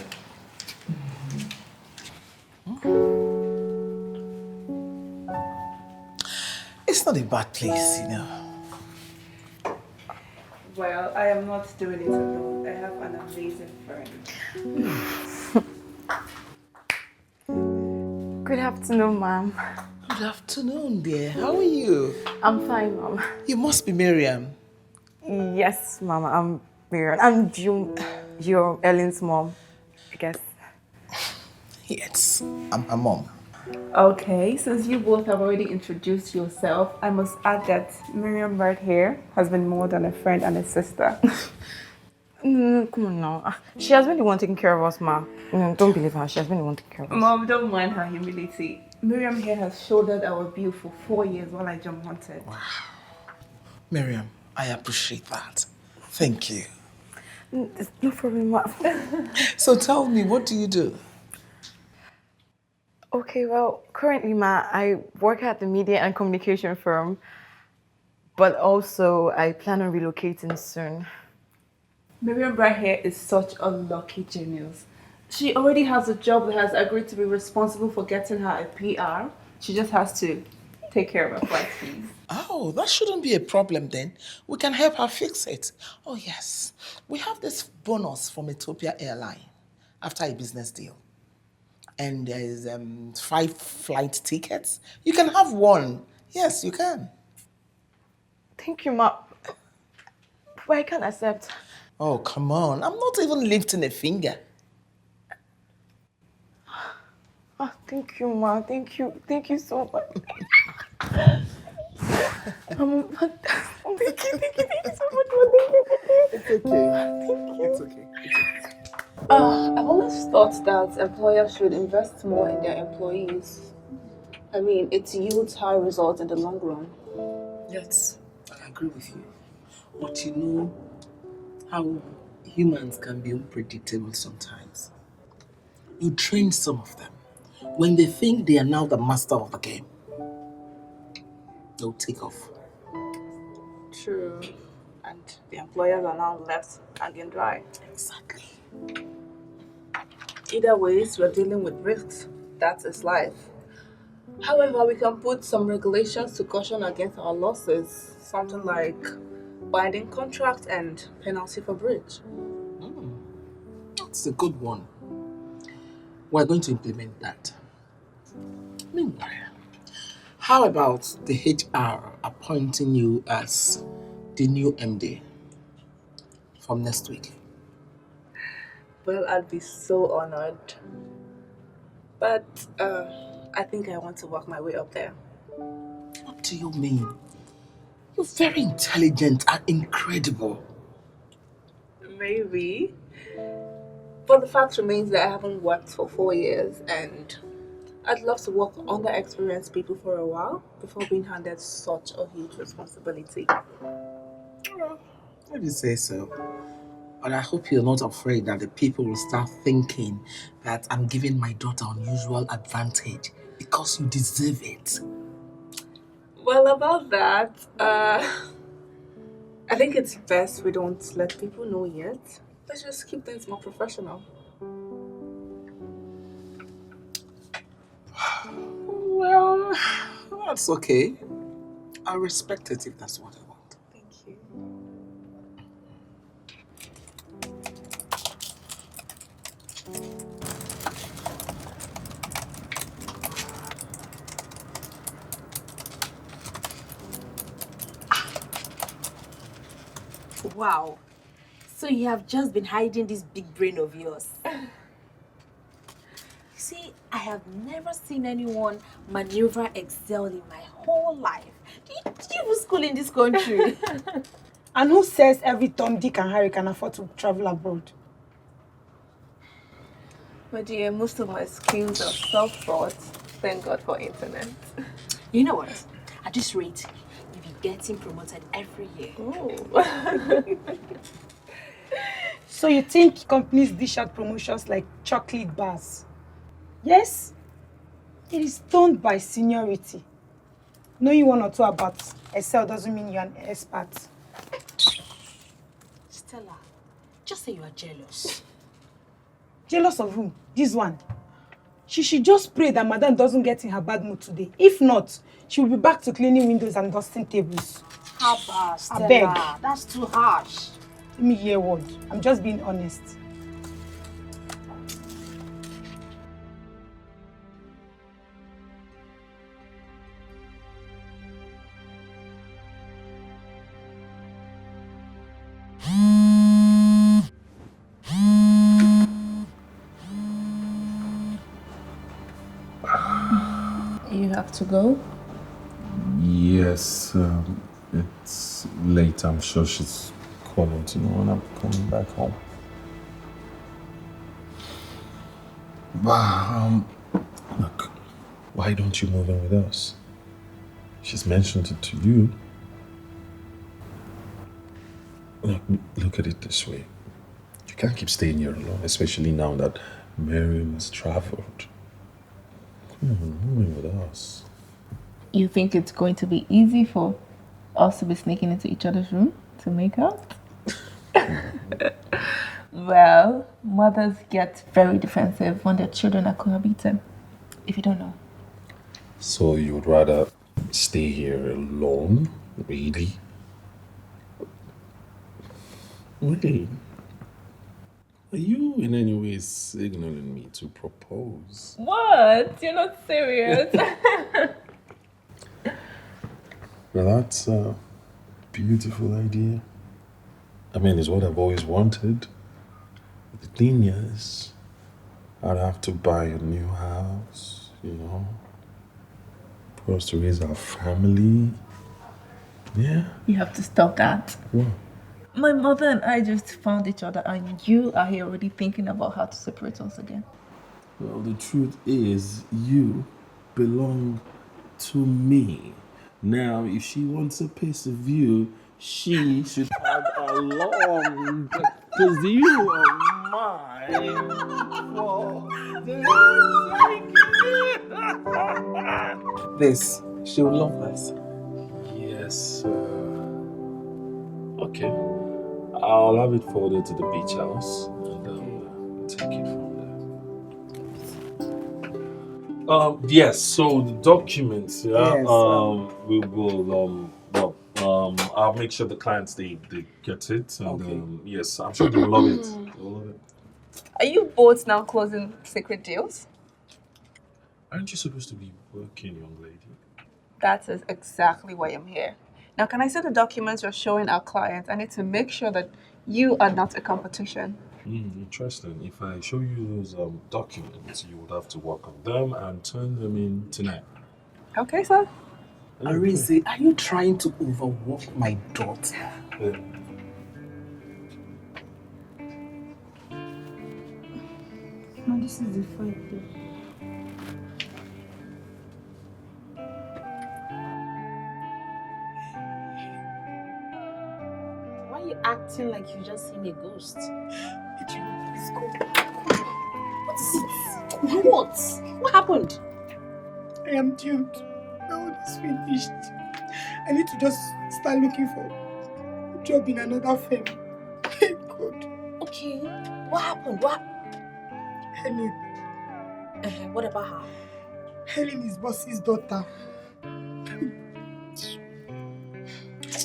It's not a bad place, you know. Well, I am not doing it alone. I have an amazing friend. Good afternoon, ma'am. Good afternoon, dear. How are you? I'm fine, ma'am. You must be Miriam. Yes, mama, I'm Miriam. I'm your Ellen's mom, I guess. Yes, I'm her mom. Okay, since you both have already introduced yourself, I must add that Miriam right here has been more than a friend and a sister. Come on now. She has been the one taking care of us, ma. Don't believe her. She has been the one taking care of us. Mom, don't mind her humility. Miriam here has shouldered our bill for 4 years while I jump hunted. Wow. Miriam, I appreciate that. Thank you. No problem, ma. So tell me, what do you do? Okay, well, currently, ma, I work at the media and communication firm, but also I plan on relocating soon. Miriam right here is such a lucky genius. She already has a job that has agreed to be responsible for getting her a PR. She just has to take care of her flight fees. Oh, that shouldn't be a problem then. We can help her fix it. Oh yes, we have this bonus from Ethiopia Airline after a business deal. And there is 5 flight tickets. You can have one. Yes, you can. Thank you, ma. But I can't accept. Oh, come on. I'm not even lifting a finger. Oh, thank you, ma. Thank you. Thank you so much. Thank you so much. It's okay. It's okay. I've always thought that employers should invest more in their employees. I mean, it yields high results in the long run. Yes, I agree with you. But you know how humans can be unpredictable sometimes. You train some of them. When they think they are now the master of the game, they'll take off. True. And the employers are now left hanging dry. Exactly. Either ways, we're dealing with risks. That is life. However, we can put some regulations to caution against our losses. Something like binding contract and penalty for breach. That's a good one. We're going to implement that. Meanwhile, how about the HR appointing you as the new MD from next week? Well, I'd be so honored. But I think I want to work my way up there. What do you mean? You're very intelligent and incredible. Maybe. But the fact remains that I haven't worked for 4 years and I'd love to work under experienced people for a while before being handed such a huge responsibility. If you say so. But I hope you're not afraid that the people will start thinking that I'm giving my daughter unusual advantage because you deserve it. Well, about that, I think it's best we don't let people know yet. Let's just keep things more professional. Well, that's okay. I respect it if that's what I want. Thank you. Wow. So you have just been hiding this big brain of yours. You see, I have never seen anyone maneuver excel in my whole life. Did you even school in this country? And who says every Tom, Dick and Harry can afford to travel abroad? My dear, most of my skills are self-taught. Thank God for internet. You know what? At this rate, you'll be getting promoted every year. Oh. So you think companies dish out promotions like chocolate bars? Yes? It is done by seniority. Knowing one or two about Excel doesn't mean you're an expert. Stella, just say you are jealous. Jealous of who? This one. She should just pray that Madam doesn't get in her bad mood today. If not, she will be back to cleaning windows and dusting tables. Haba, Stella. I beg. That's too harsh. Let me hear a word. I'm just being honest. You have to go? Yes, it's late. I'm sure she's calling to know when I'm coming back home. But, look, why don't you move in with us? She's mentioned it to you. Look at it this way. You can't keep staying here alone, especially now that Miriam has traveled. Come on, move in with us. You think it's going to be easy for us to be sneaking into each other's room to make out? Well, mothers get very defensive when their children are cohabiting, if you don't know. So you would rather stay here alone? Really? Wait. Are you in any way signaling me to propose? What? You're not serious? Well, that's a beautiful idea. I mean, it's what I've always wanted. The thing is, I'd have to buy a new house, for us to raise our family. Yeah. You have to stop that. What? My mother and I just found each other, and you are here already thinking about how to separate us again. Well, the truth is, you belong to me. Now, if she wants a piece of you, she should tag along. Because you are mine. This, she will love this. Yes, okay. I'll have it forwarded to the beach house and take it from there. Yes, so the documents, yeah, Yes, we will, I'll make sure the clients, they get it. And, Okay. yes, I'm sure they'll love it. They'll love it. Are you both now closing secret deals? Aren't you supposed to be working, young lady? That is exactly why I'm here. Now, can I see the documents you're showing our clients? I need to make sure that you are not a competition. Interesting. If I show you those documents, you would have to work on them and turn them in tonight. Okay, sir. Arinze, are you trying to overwork my daughter? No, this is the fight though. Why are you acting acting like you just seen a ghost. Please go. What is it? What? What happened? I am doomed. My own is finished. I need to just start looking for a job in another firm. God. Okay. What happened? What? Helen. What about her? Helen is boss's daughter.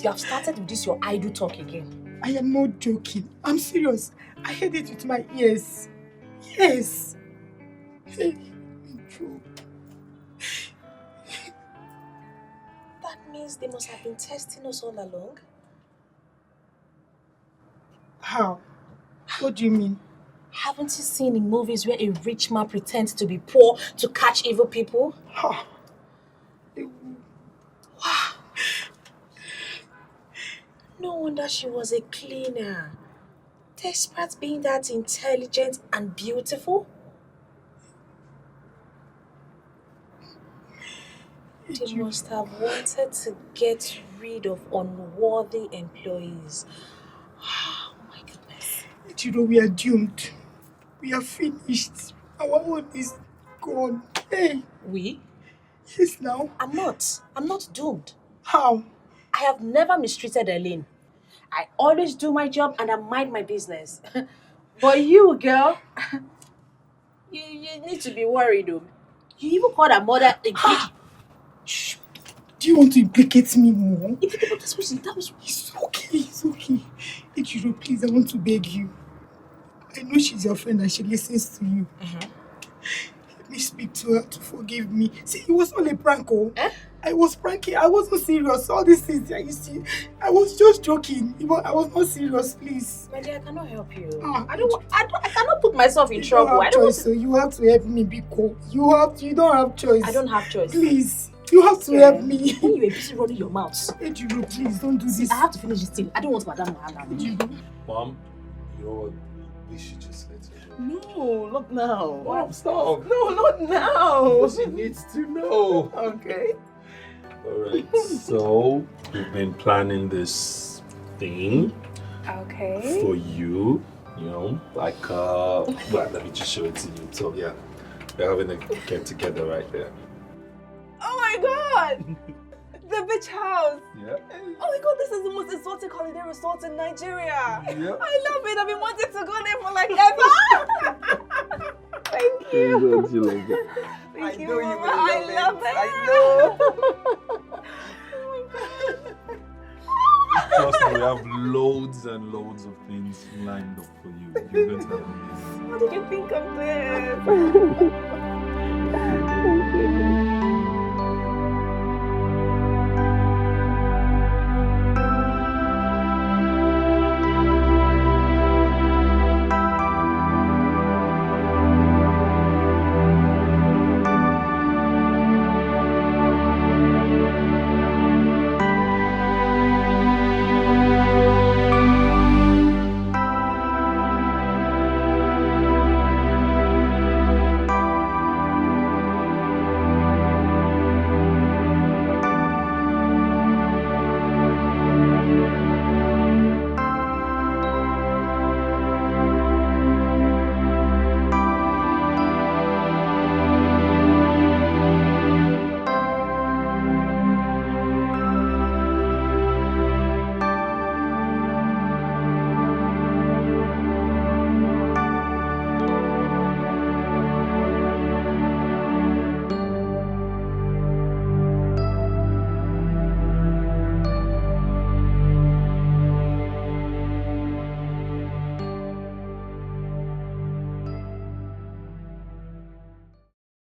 You have started with this your idle talk again. I am not joking. I'm serious. I heard it with my ears. Yes. Hey, true. That means they must have been testing us all along. How? What do you mean? Haven't you seen in movies where a rich man pretends to be poor to catch evil people? Ha. Wow. No wonder she was a cleaner. Despite being that intelligent and beautiful. They must have wanted to get rid of unworthy employees. Oh my goodness. You know, we are doomed. We are finished. Our own is gone. Hey. We? Yes, now. I'm not doomed. How? I have never mistreated Eileen. I always do my job and I mind my business. But you, girl, you need to be worried, though. You even called her mother a bitch. Shh. Do you want to implicate me more? That was It's okay, it's okay. Ichiro, please, I want to beg you. I know she's your friend and she listens to you. Let me speak to her to forgive me. See, it was all a prank, oh. I was pranking. I wasn't serious. All these things that you see, I was just joking. I was not serious, please. My dear, I cannot help you. I cannot put myself in trouble. I don't have choice, so you have to help me, Biko. You don't have choice. I don't have choice. Please, you have to help me. When you were busy running your mouth. Ejiro, please don't do this. I have to finish this thing. I don't want Madam Mahana. Mom, you know what? We should just let her go. No, not now. Mom, stop. No, not now. She needs to know. Okay. Alright, so we've been planning this thing Okay. for you, like, well, let me just show it to you. So, yeah, we're having a get together right there. Oh my god! The beach house! Yeah. Oh my god, this is the most exotic holiday resort in Nigeria! Yep. I love it! I've been wanting to go there for like ever! Thank you! Thank you, Mama. I love it! I know. Trust me, we have loads and loads of things lined up for you. You're going to have amazing. How did you think of this? Thank you.